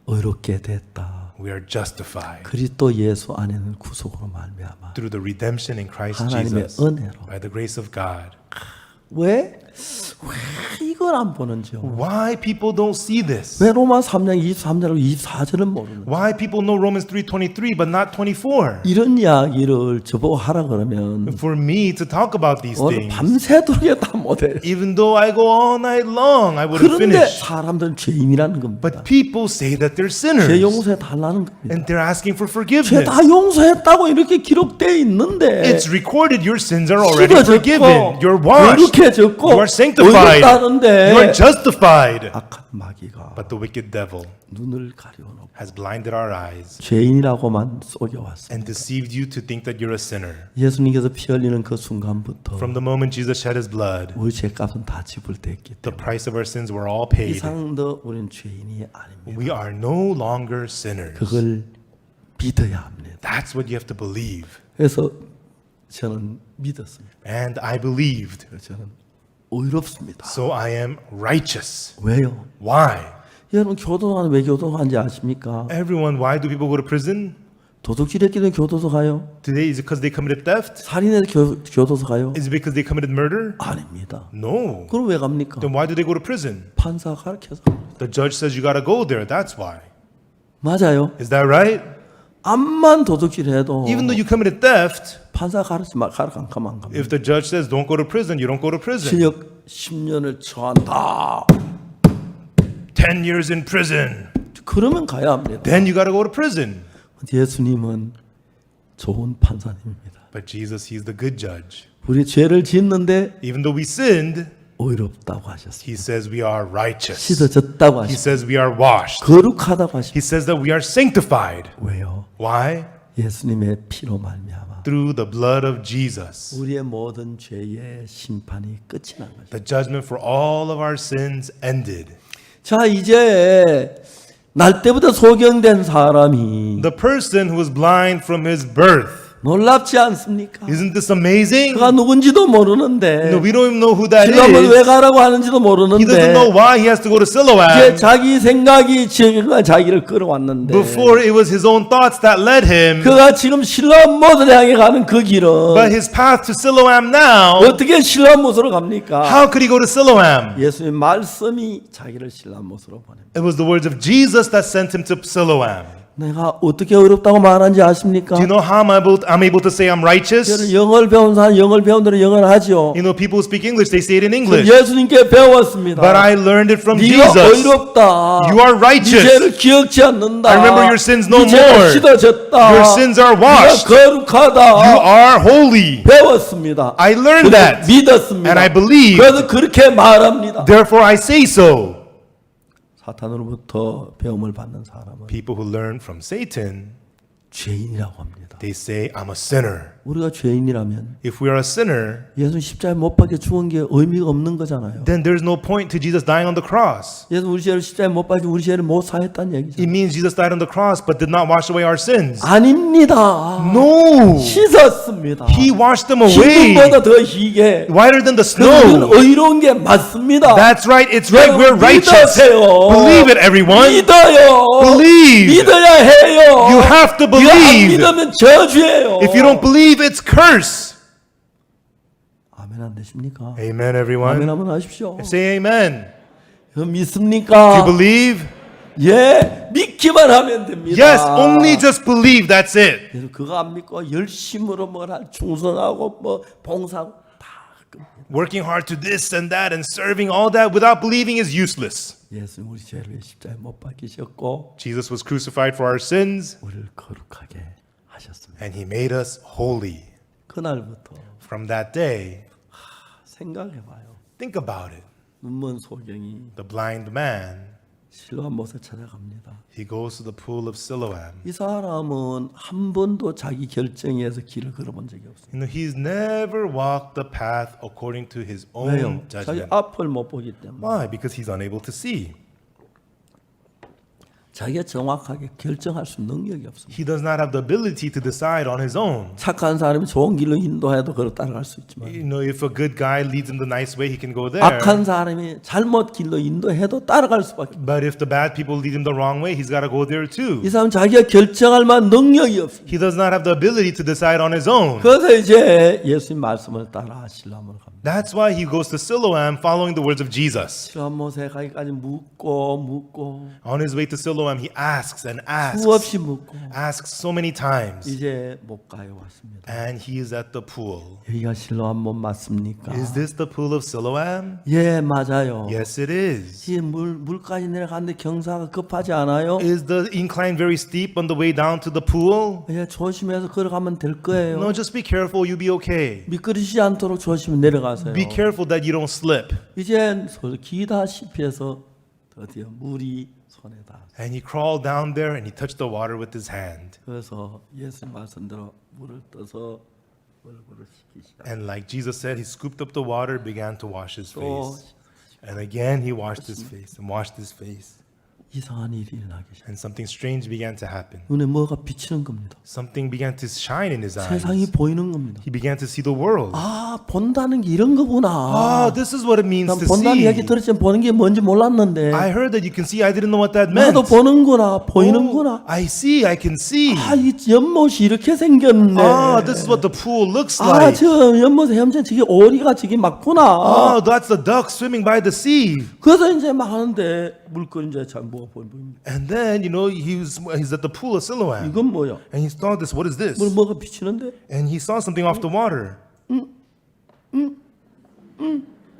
의롭게 됐다. We are justified 그리스도 예수 안에는 구속으로 말미암아. through the redemption in Christ 하나님의 Jesus 은혜로. by the grace of God. 왜? 왜 이걸 안 보는지요? Why people don't see this? 왜 로마 3장 23절하고 24절은 모르는지? Why people know Romans 3:23 but not 24? 이런 이야기를 저보고 하라 그러면 For me to talk about these 오늘 things, 밤새도록 다 못해요. even though I go all night long, I wouldn't 그런데 finish. 사람들은 죄인이라는 겁니다. But people say that they're 죄 sinners 용서해 달라는 겁니다. and they're asking for 죄 forgiveness. 다 용서했다고 이렇게 기록되어 있는데 It's recorded your sins are already 씻어졌고 forgiven. You're washed. 거룩해졌고 You are sanctified. 의롭다는데 You are justified. 악한 마귀가 But the wicked devil 눈을 가려놓고 has blinded our eyes 죄인이라고만 속여왔습니다. and deceived you to think that you're a sinner. 예수님께서 피 흘리는 그 순간부터 From the moment Jesus shed his blood, 우리 죄값은 다 지불됐기 the 때문에 price of our sins were all 이 paid. 이상 더 우리는 죄인이 아닙니다. We are no longer sinners. 그걸 믿어야 합니다. That's what you have to believe. 그래서 저는 믿었습니다. And I believed. 그래서 저는 의롭습니다. So I am righteous. 왜요? Why? 여러분 교도관 왜 교도관인지 아십니까? Everyone, why do people go to prison? 도둑질했기는 교도소 가요? Today, is it because they committed theft? 살인해서 교도소 가요? Is it because they committed murder? 아닙니다. No. 그럼 왜 갑니까? Then why do they go to prison? 판사 가르쳐서 The judge says you gotta go there. That's why. 맞아요. Is that right? 암만 도둑질해도 Even though you committed theft, 판사 가르쳐 안 가면 안 갑니다. if the judge says don't go to prison, you don't go to prison. 징역 10년을 처한다. 10 years in prison. 그러면 가야 합니다. Then you gotta go to prison. 예수님은 좋은 판사님입니다. But Jesus, he's the good judge. 우리 죄를 짓는데 Even though we sinned, 의롭다고 하셨습니다. he says we are righteous. 씻어졌다고 He 하셨습니다. says we are washed. 거룩하다고 하셨습니다. He says that we are sanctified. 왜요? Why? 예수님의 피로 말미암아 Through the blood of Jesus. 우리의 모든 죄의 심판이 끝이 난 거죠. The judgment for all of our sins ended. 자, 이제 날 때부터 소경된 사람이 The person who was blind from his birth. 놀랍지 않습니까? Isn't this amazing? 그가 누군지도 모르는데 No, we don't even know who that 실로암을 왜 is. 가라고 하는지도 He doesn't 모르는데 know why he has to go to 이제 Siloam. 자기 생각이 지금 자기를 끌어왔는데 Before it was his own thoughts that led him. 그가 지금 실로암 못을 향해 가는 그 길은 But his path to Siloam now, 어떻게 실로암 못으로 갑니까? how could he go to Siloam? 예수의 말씀이 자기를 실로암 못으로 보냅니다. It was the words of Jesus that sent him to Siloam. 내가 어떻게 어렵다고 말하는지 아십니까? Do you know how I'm able to say I'm righteous? 여러분 영어를 배운 사람 영어를 배운 대로 영어를 하죠. You know, people who speak English, they say it in English. 예수님께 배웠습니다. But I learned it from 네가 Jesus. 의롭다. You are 네 righteous. 죄를 기억지 않는다. I remember your sins no 네 죄가 more. 씻어졌다. Your sins are washed. 네가 거룩하다. You are holy. 배웠습니다. I learned 그리고 that. 믿었습니다. And I believe. 그래서 그렇게 말합니다. Therefore I say so. 사탄으로부터 배움을 받는 사람은 People who learn from Satan, 죄인이라고 합니다. they say, I'm a sinner. 우리가 죄인이라면 If we are a sinner, 예수 십자가에 못 박혀 죽은 게 의미가 없는 거잖아요. then there's no point to Jesus dying on the cross. 예수 우리 죄를 십자가에 못 박혀 우리 죄를 못 사했다는 얘기죠. It means Jesus died on the cross but did not wash away our sins. 아닙니다. No. 씻었습니다. He washed them away. 흰눈보다 더 희게 Whiter than the 그는 snow. 의로운 게 맞습니다. That's right. It's right. We're righteous. 믿으세요. Believe it, everyone. 믿어요. Believe. 믿어야 해요. You have to 네가 안 believe. 믿으면 저주예요. If you don't believe, it's curse. 아멘 안 되십니까? Amen, 아멘 everyone. 한번 하십시오. Say amen. 그거 Do 믿습니까? you believe? 예, 믿기만 하면 됩니다. Yes, only just believe. That's it. 그래서 그거 안 믿고 열심으로 뭘 충성하고 뭐 봉사하고 다 겁니다. Working hard to this and that and serving all that without believing is useless. 예수 우리 죄를 위해 십자가에 못 박히셨고 Jesus was crucified for our sins 우리를 거룩하게 하셨습니다. and he made us holy. 그날부터 From that day, 생각해봐요. think about it. 눈먼 소경이 The blind man, 실로암 못에 찾아갑니다. he goes to the pool of Siloam. 이 사람은 한 번도 자기 결정에서 길을 걸어본 적이 없어요. You know, he's never walked the path according to his 왜요? own 자기 judgment. 앞을 못 보기 때문에. Why? Because he's unable to see. 자기가 정확하게 결정할 수 있는 능력이 없습니다. He does not have the ability to decide on his own. 착한 사람이 좋은 길로 인도해도 그걸 따라갈 수 있지만 You know, if a good guy leads him the nice way, he can go there. 악한 사람이 잘못 길로 인도해도 따라갈 수밖에 없어요. But if the bad people lead him the wrong way, he's got to go there too. 이 사람 자기가 결정할 만한 능력이 없어요. He does not have the ability to decide on his own. 그래서 이제 예수님 말씀을 따라 실로암으로 갑니다. That's why he goes to Siloam following the words of Jesus. 실로암 못에 가기까지 묻고 On his way to Siloam, he asks and asks, 수없이 묻고 asks so many times. 이제 목가에 왔습니다. And he is at the pool. 여기가 실로암 못 맞습니까? Is this the pool of Siloam? 예, 맞아요. Yes, it is. 이 물까지 내려가는데 경사가 급하지 않아요? Is the incline very steep on the way down to the pool? 예, 조심해서 걸어가면 될 거예요. No, just be careful. You'll be okay. 미끄러지지 않도록 조심히 내려가세요. Be careful that you don't slip. 이제 기다시피 해서 드디어 물이 손에 닿았어요. And he crawled down there and he touched the water with his hand. 그래서 예수님 말씀대로 물을 떠서 얼굴을 씻기 시작. And like Jesus said, he scooped up the water, began to wash his 또 face. And again, he washed his face and washed his face. 이상한 일이 일어나기 시작. And something strange began to happen. 눈에 뭐가 비치는 겁니다. Something began to shine in his eyes. 세상이 보이는 겁니다. He began to see the world. 아, 본다는 게 이런 거구나. Oh, this is what it means 난 to 본다는 see. 얘기 들었지만 보는 게 뭔지 몰랐는데 I heard that you can see. I didn't know what that meant. 나도 보는구나, 보이는구나. I see. I can see. 아, 이 연못이 이렇게 생겼네. Oh, this is what the pool looks 아, like. 저 연못에 헤엄쳐 저게 오리가 저게 맞구나. Oh, that's the duck swimming by the sea. 그래서 이제 막 하는데 물건이 이제 잘 뭐가 보입니다. And then, you know, he's at the pool of Siloam. 이건 뭐야? And he saw this. What is this? 물 뭐가 비치는데? And he saw something off the water.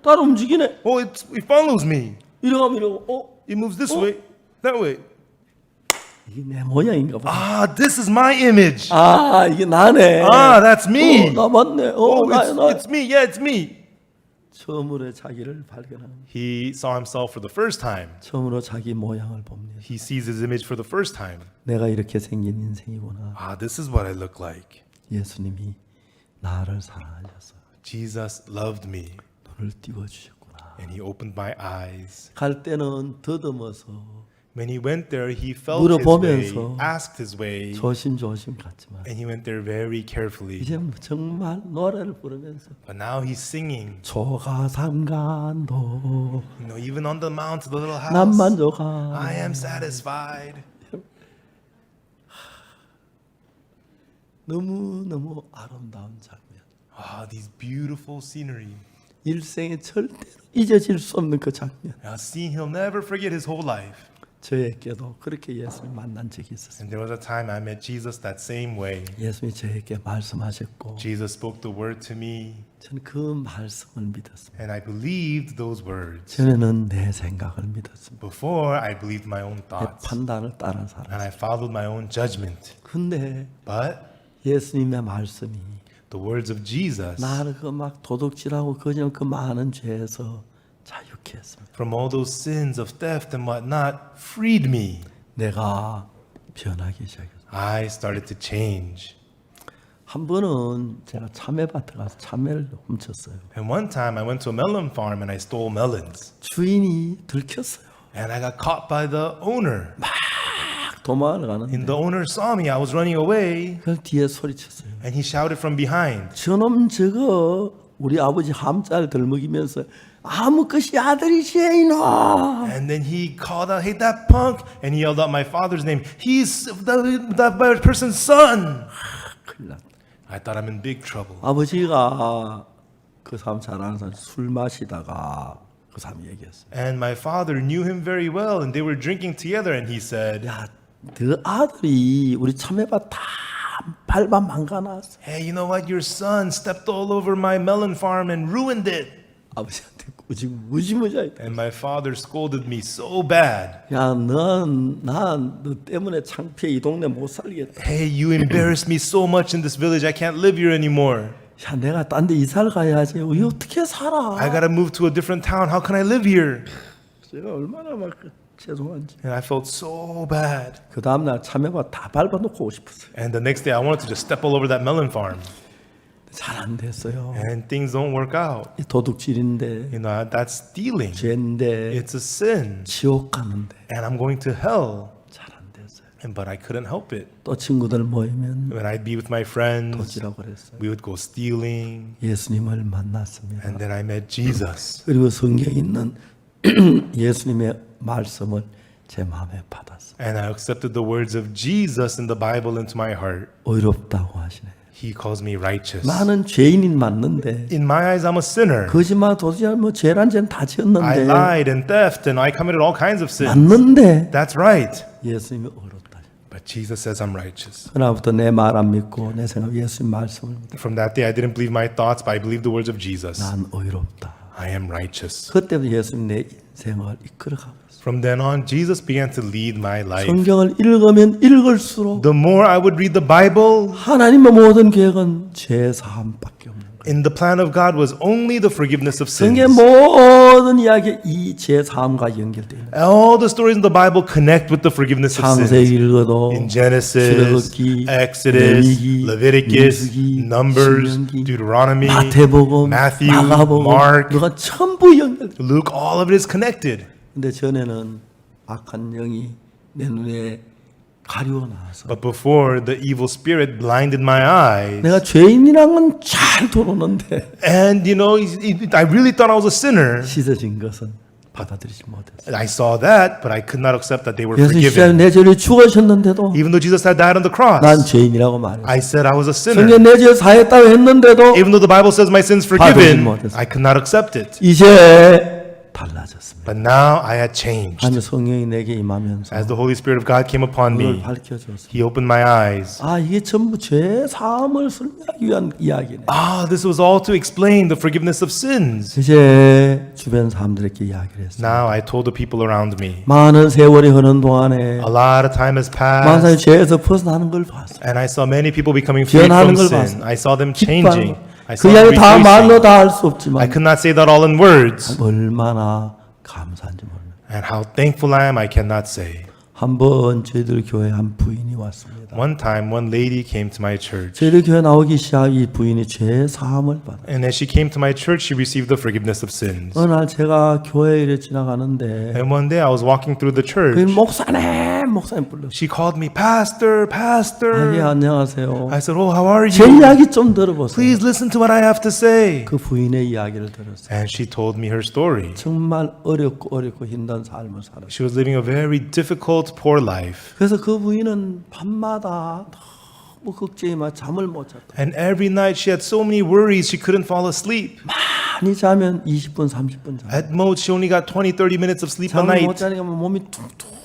따로 움직이네. Oh, it follows me. 이러면 이러고, It moves this way, that way. 이게 내 모양인가 봐. Ah, this is my image. 아, 이게 나네. Ah, that's me. 나 맞네. Oh, 나야, 나. it's me. Yeah, it's me. 처음으로 자기를 발견하는. He saw himself for the first time. 처음으로 자기 모양을 봅니다. He sees his image for the first time. 내가 이렇게 생긴 인생이구나. Ah, this is what I look like. 예수님이 나를 사랑하셔서 Jesus loved me, 눈을 띄워주셨구나. and he opened my eyes. 갈 때는 더듬어서 When he went there, he felt his way, 물어보면서 asked his way, 조심조심 갔지만 and he went there very carefully. 이제 정말 노래를 부르면서 But now he's singing. 조가삼간도 You know, even on the mount, the little 난 house, 만족하. I am satisfied. 너무너무 아름다운 장면. Ah, these beautiful scenery. 일생에 절대로 잊어질 수 없는 그 장면. Now, seeing he'll never forget his whole life. 저에게도 그렇게 예수님 만난 적이 있었어요. And there was a time I met Jesus that same way. 예수님이 저에게 말씀하셨고 Jesus spoke the word to me, 저는 그 말씀을 믿었습니다. and I believed those words. 전에는 내 생각을 믿었습니다. Before, I believed my own 내 thoughts, 판단을 따라 살아. and I followed my own judgment. 근데 But 예수님의 말씀이 the words of Jesus, 나를 그 막 도둑질하고 그냥 그 많은 죄에서 자유케 했습니다. from all those sins of theft and whatnot, freed me. 내가 변하기 시작했어요. I started to change. 한 번은 제가 참외밭에 가서 참외를 훔쳤어요. And one time I went to a melon farm and I stole melons. 주인이 들켰어요. And I got caught by the owner. 막 도망을 가는데 And the owner saw me. I was running away. 그 뒤에 소리쳤어요. And he shouted from behind, 저놈 저거 우리 아버지 함자를 들먹이면서 아무 것이 아들이시여 이놈. and then he called out, "Hey, that punk!" And he yelled out my father's name. He's that person's son. 큰일 났다. I thought I'm in big trouble. 아버지가 그 사람 잘 아는 사람 술 마시다가 그 사람이 얘기했어요. And my father knew him very well, and they were drinking together. And he said, 야, 너 아들이 우리 참외밭 다 밟아 망가놨어. "Hey, you know what? Your son stepped all over my melon farm and ruined it." 아버지한테 무지무지하게. And my father scolded me so bad. 야, 너 때문에 창피해 이 동네 못 살겠다. Hey, you embarrassed me so much in this village. I can't live here anymore. 야, 내가 딴 데 이사를 가야지. 왜 어떻게 살아? I gotta move to a different town. How can I live here? 제가 얼마나 막 죄송한지. And I felt so bad. 그 다음 날 참외밭 다 밟아놓고 오고 싶었어요. And the next day, I wanted to just step all over that melon farm. 잘 안 됐어요. And things don't work out. 이 도둑질인데, You know, that's stealing. 죄인데, It's a sin. 지옥 가는데 And I'm going to hell. 잘 안 But I couldn't help it. 또 친구들 모이면 When I'd be with my friends, 도지라고 그랬어요. we would go stealing. 예수님을 만났습니다. And then I met Jesus. 그리고 성경에 있는 예수님의 말씀을 제 마음에 받았어요. And I accepted the words of Jesus in the Bible into my heart. 의롭다고 하시네요. He calls me righteous. 나는 죄인인 맞는데 In my eyes, I'm a sinner. 거짓말 도둑질 뭐 죄란 죄는 다 I 지었는데 lied and theft and I committed all kinds of sins. 맞는데 That's right. 예수님이 의롭다. But Jesus says I'm righteous. 그날부터 내 말 안 믿고 내 생각 예수님 말씀을 믿고 From that day, I didn't believe my thoughts, but I believed the words of Jesus. 난 의롭다. I am righteous. 그때부터 예수님 내 인생을 이끌어가고 있어요. From then on, Jesus began to lead my life. 성경을 읽으면 읽을수록 The more I would read the Bible, 하나님의 모든 계획은 죄 사함밖에 없는 거예요. in the plan of God was only the forgiveness of 성경의 sins. 모든 이야기 이 죄 사함과 연결되어 있는 거예요. All the stories in the Bible connect with the forgiveness of 창세기 sins. 읽어도 In Genesis, 출애굽기, Exodus, 레위기, Leviticus, 민수기, Numbers, 신명기, Deuteronomy, 마태복음, Matthew, 마가복음, Mark, 누가 전부 연결돼. Luke, all of it is connected. 근데 전에는 악한 영이 내 눈에 가리워 나와서 But before, the evil spirit blinded my eyes. 내가 죄인이란 건 잘 들었는데 And, I really thought I was a sinner. 씻어진 것은 받아들이지 못했어요. And I saw that, but I could not accept that they were 예수 십자가에 forgiven. 내 죄를 죽으셨는데도 Even though Jesus had died on the cross, 난 죄인이라고 말했어요. I said I was a sinner. 성경 내 죄 사했다고 했는데도 Even though the Bible says my sins 받아들이지 forgiven, 못했어요. I could not accept it. 이제 달라졌습니다. But now I had changed. 하나님의 성령이 내게 임하면서 As the Holy Spirit of God came upon 그걸 me, 밝혀줬어요. He opened my eyes. 아 이게 전부 죄 사함을 설명하기 위한 이야기네. This was all to explain the forgiveness of sins. 이제 주변 사람들에게 이야기를 했어요. Now I told the people around me. 많은 세월이 흐른 동안에 A lot of time has 많은 사람이 passed, 죄에서 벗어나는 걸 봤어요. and I saw many people becoming free 변하는 from 걸 sin. 봤어요. I saw them 기뻐하는 changing. 거. I 그 saw them 이야기 다 말로 rejoicing. 다 할 수 I 없지만 could not say that all in words. 얼마나 감사한지 몰라요. And how thankful I am, I cannot say. 한번 저희들 교회 한 부인이 왔습니다. One time, one lady came to my church. 저희들 교회 나오기 시작 이 부인이 죄 사함을 받아요. And as she came to my church, she received the forgiveness of sins. 어느 날 제가 교회에 지나가는데 And one day I was walking through the 그 church. 목사님 불렀어요. She called me, Pastor, Pastor. 예, 안녕하세요. I said, oh, how are 제 you? 이야기 좀 들어보세요. Please listen to what I have to say. 그 부인의 이야기를 들었어요. And she told me her story. 정말 어렵고 힘든 삶을 살았어요. She was living a very difficult, poor life. 그래서 그 부인은 밤마다 너무 걱정이 많아 잠을 못 잤다. And every night she had so many worries, she couldn't fall asleep. 많이 자면 20분, 30분 자. At most, she only got 20, 30 minutes of sleep a 잠을 못 night. 자니까 몸이 퉁퉁해져.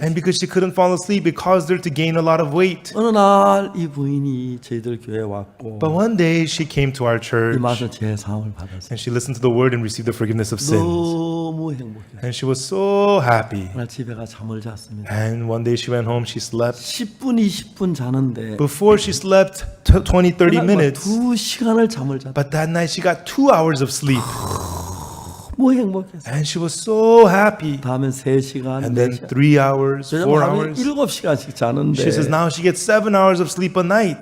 And because she couldn't fall asleep, it caused her to gain a lot of weight. 어느 날 이 부인이 저희들 교회에 왔고 But one day she came to our 이 church 맛은 제 사함을 받았어요. and she listened to the word and received the forgiveness of sins. 너무 행복해요. And she was so happy. 그날 집에 가 잠을 잤습니다. And one day she went home, she slept. 10분, 20분 자는데 Before she slept 20, 30 minutes. 2시간을 잠을 잤다. But that night she got 2 hours of sleep. 너무 행복했어요. And she was so happy. 다음엔 3시간, And then 4시간. 3 hours, 4 요즘 하루에 hours. 7시간씩 자는데 She says now she gets 7 hours of sleep a night.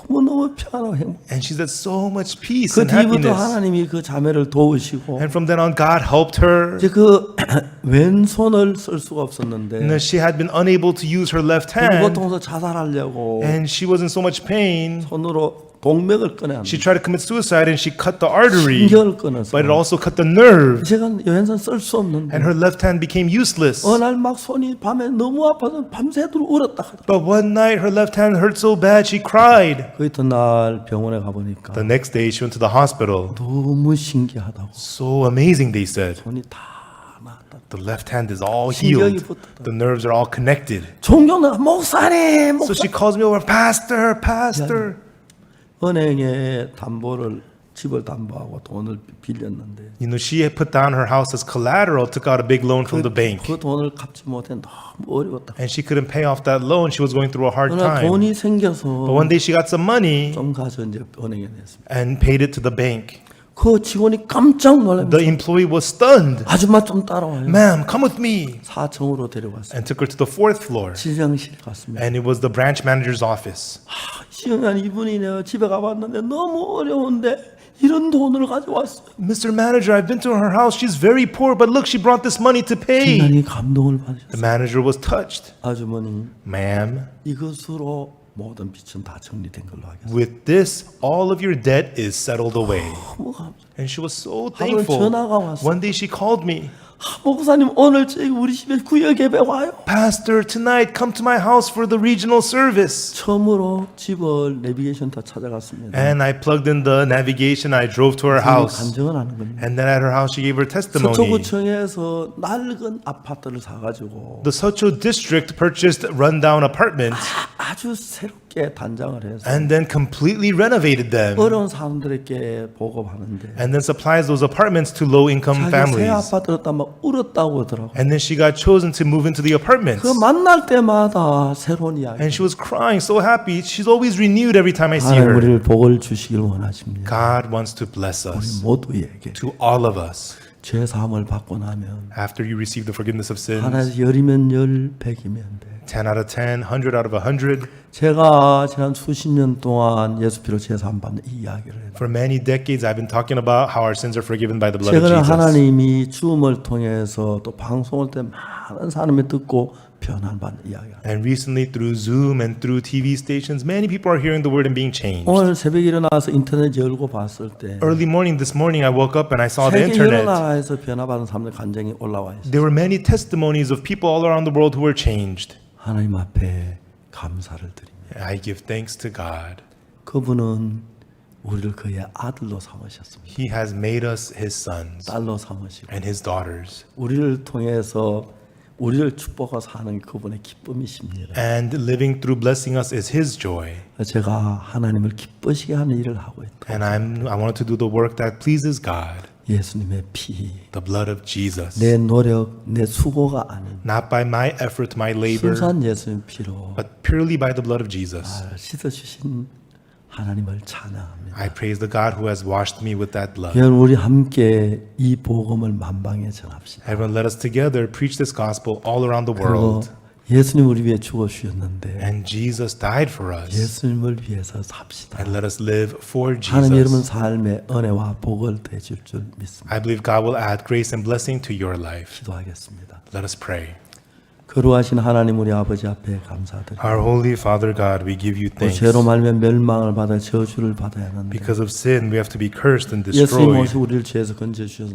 너무 편하고 행복. And she's had so much peace 그 and 뒤부터 happiness. 하나님이 그 자매를 도우시고 And from then on, God helped her. 이제 그 왼손을 쓸 수가 And 없었는데 then she had been unable to use her left 그리고 hand. 통해서 자살하려고 And she was in so much pain. 손으로 동맥을 꺼내 She tried to commit suicide and she cut the artery. 신경을 끊어서 But it also cut the nerve. 제가 왼손 쓸 수 없는데 And her left hand became useless. 어느 날 막 손이 밤에 너무 아파서 밤새도록 울었다 하더라고요. But one night her left hand hurt so bad she cried. 그 이튿날 병원에 가보니까 The next day she went to the hospital. 너무 신기하다고 So amazing, they said. 손이 다 나았다. The left hand is all 신경이 healed. 붙었다. The nerves are all connected. 종교는 목사님, So she calls me over, Pastor, Pastor. 은행에 담보를 집을 담보하고 돈을 빌렸는데 You know, she had put down her house as collateral, took out a big loan from the bank. 그 돈을 갚지 못해 너무 어려웠다. And she couldn't pay off that loan. She was going through a hard 어느 날 time. 돈이 But 생겨서 one day she got some money 좀 가서 이제 은행에 냈습니다. and paid it to the bank. 그 직원이 깜짝 놀라면서 The employee was stunned. 아줌마 좀 따라와요. Ma'am, come with me. 4층으로 데려갔어요. And took her to the 4th floor. 질병실 갔습니다. And it was the branch manager's office. 시영한 이분이 내가 집에 가봤는데 너무 어려운데 이런 돈을 가져왔어요. Mr. Manager, I've been to her house. She's very poor, but look, she brought this money to pay. 굉장히 감동을 The 받으셨어요. manager was touched. 아주머니, Ma'am, 이것으로 모든 빚은 다 정리된 걸로 하겠습니다. with this, all of your debt is settled away. 너무 감사. And she was so 하루 thankful. 전화가 왔어요. One day she called me. 목사님 오늘 저희 우리 집에 구역 예배 와요. Pastor, tonight come to my house for the regional service. 처음으로 집을 내비게이션 다 찾아갔습니다. And I plugged in the navigation. I drove to her house. 간증을 하는 겁니다. And then at her house, she gave her testimony. 서초구청에서 낡은 아파트를 사가지고 The Socho district purchased rundown apartments 아주 새롭게 단장을 해서 and then completely renovated them. 어려운 사람들에게 보급하는데 And then supplies those apartments to low-income 자기 새 families. 아파트를 막 울었다고 하더라고요. And then she got chosen to move into the apartments. 그 만날 때마다 새로운 이야기. And she was crying, so happy. She's always renewed every time I see 하나님 her. 우리를 복을 주시길 원하십니다. God wants to bless 우리 us, 모두에게 to all of us. 죄 사함을 받고 나면 After you receive the forgiveness of sins, 하나에서 열이면 열, 백이면 돼. 10 out of 10, 100 out of 100. 제가 지난 수십 년 동안 예수 피로 죄 사함 받는 이 이야기를 해요. For many decades, I've been talking about how our sins are forgiven by the blood of 최근에 Jesus. 하나님이 줌을 통해서 또 방송을 때 많은 사람이 듣고 변화를 받는 이야기가. And recently, through Zoom and through TV stations, many people are hearing the word and being changed. 오늘 새벽에 일어나서 인터넷 열고 봤을 때 Early morning, this morning, I woke up and I saw the 세계 여러 internet. 나라에서 변화받은 사람들 간증이 올라와 있어요. There were many testimonies of people all around the world who were changed. 하나님 앞에 감사를 드립니다. I give thanks to God. 그분은 우리를 그의 아들로 삼으셨습니다. He has made us His sons 딸로 삼으시고 and His daughters. 우리를 통해서 우리를 축복하고 사는 그분의 기쁨이십니다. And living through blessing us is His joy. 제가 하나님을 기쁘시게 하는 일을 하고 있다. And I wanted to do the work that pleases God. 예수님의 피, The blood of Jesus. 내 노력, 내 수고가 아닌 Not by my effort, my labor, 순수한 예수님 피로 but purely by the blood of Jesus. 씻어주신 하나님을 찬양합니다. I praise the God who has washed me with that blood. 여러분 우리 함께 이 복음을 만방에 전합시다. Everyone, let us together preach this gospel all around the 그리고 world. 예수님 우리 위해 죽어주셨는데 And Jesus died for us. 예수님을 위해서 삽시다. And let us live for 하나님 여러분 Jesus. 삶에 은혜와 복을 대줄 줄 믿습니다. I believe God will add grace and blessing to your life. 기도하겠습니다. Let us pray. 거룩하신 하나님 우리 아버지 앞에 감사드립니다. Our holy Father God, we give you 또 thanks. 죄로 말며 멸망을 받아 저주를 받아야 하는데 Because of sin, we have to be cursed and 예수님 destroyed. 오시 우리를 죄에서 건져주셔서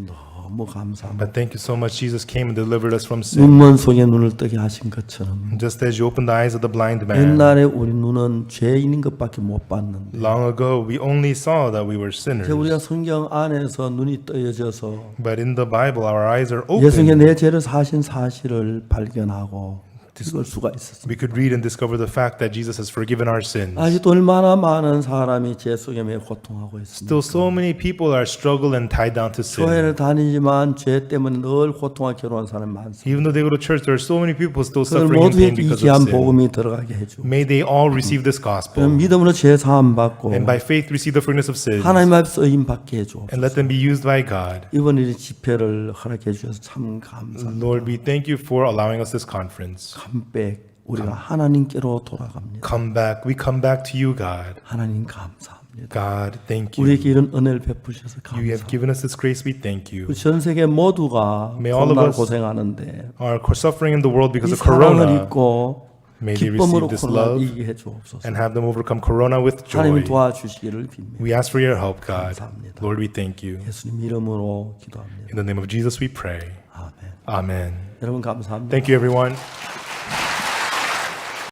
너무 감사합니다. But thank you so much. Jesus came and delivered us from sin. 눈먼 속에 눈을 뜨게 하신 것처럼 Just as you opened the eyes of the blind man. 옛날에 우리 눈은 죄인인 것밖에 못 봤는데 Long ago, we only saw that we were 이제 sinners. 우리가 성경 안에서 눈이 떠여져서 But in the Bible, our eyes are 예수님께 open. 내 죄를 사신 사실을 발견하고 읽을 수가 있었습니다. We could read and discover the fact that Jesus has forgiven our sins. 아직도 얼마나 많은 사람이 죄 속에 매여 고통하고 있습니다. Still, so many people are struggled and tied down to sin. 교회를 다니지만 죄 때문에 늘 고통하고 괴로운 사람이 많습니다. Even though they go to church, there are so many people still 그들 suffering in pain 모두에게 이 because 귀한 of sin. 복음이 들어가게 해주고 May they all receive this gospel. 믿음으로 죄 사함 받고 And by faith, receive the forgiveness of sins. 하나님 앞에 쓰임 받게 해주고 And let them be used by God. 이번 일 집회를 허락해 주셔서 참 감사합니다. Lord, we thank you for allowing us this conference. 컴백 우리가 하나님께로 돌아갑니다. Come back. We come back to you, God. 하나님 감사합니다. God, thank you. 우리에게 이런 은혜를 베푸셔서 You have 감사합니다. given us this grace. We thank you. 우리 전 세계 모두가 May all of 코로나 us 고생하는데 Are suffering in the world because 이 of 사랑을 Corona. 잊고 May they 기쁨으로 receive this 코로나 love 이기게 해주옵소서. and have them overcome Corona with 하나님 joy. 도와주시기를 빕니다. We ask for your help, God. 감사합니다. Lord, we thank you. 예수님 이름으로 기도합니다. In the name of Jesus, we pray. 아멘. Amen. 여러분 감사합니다. Thank you, everyone.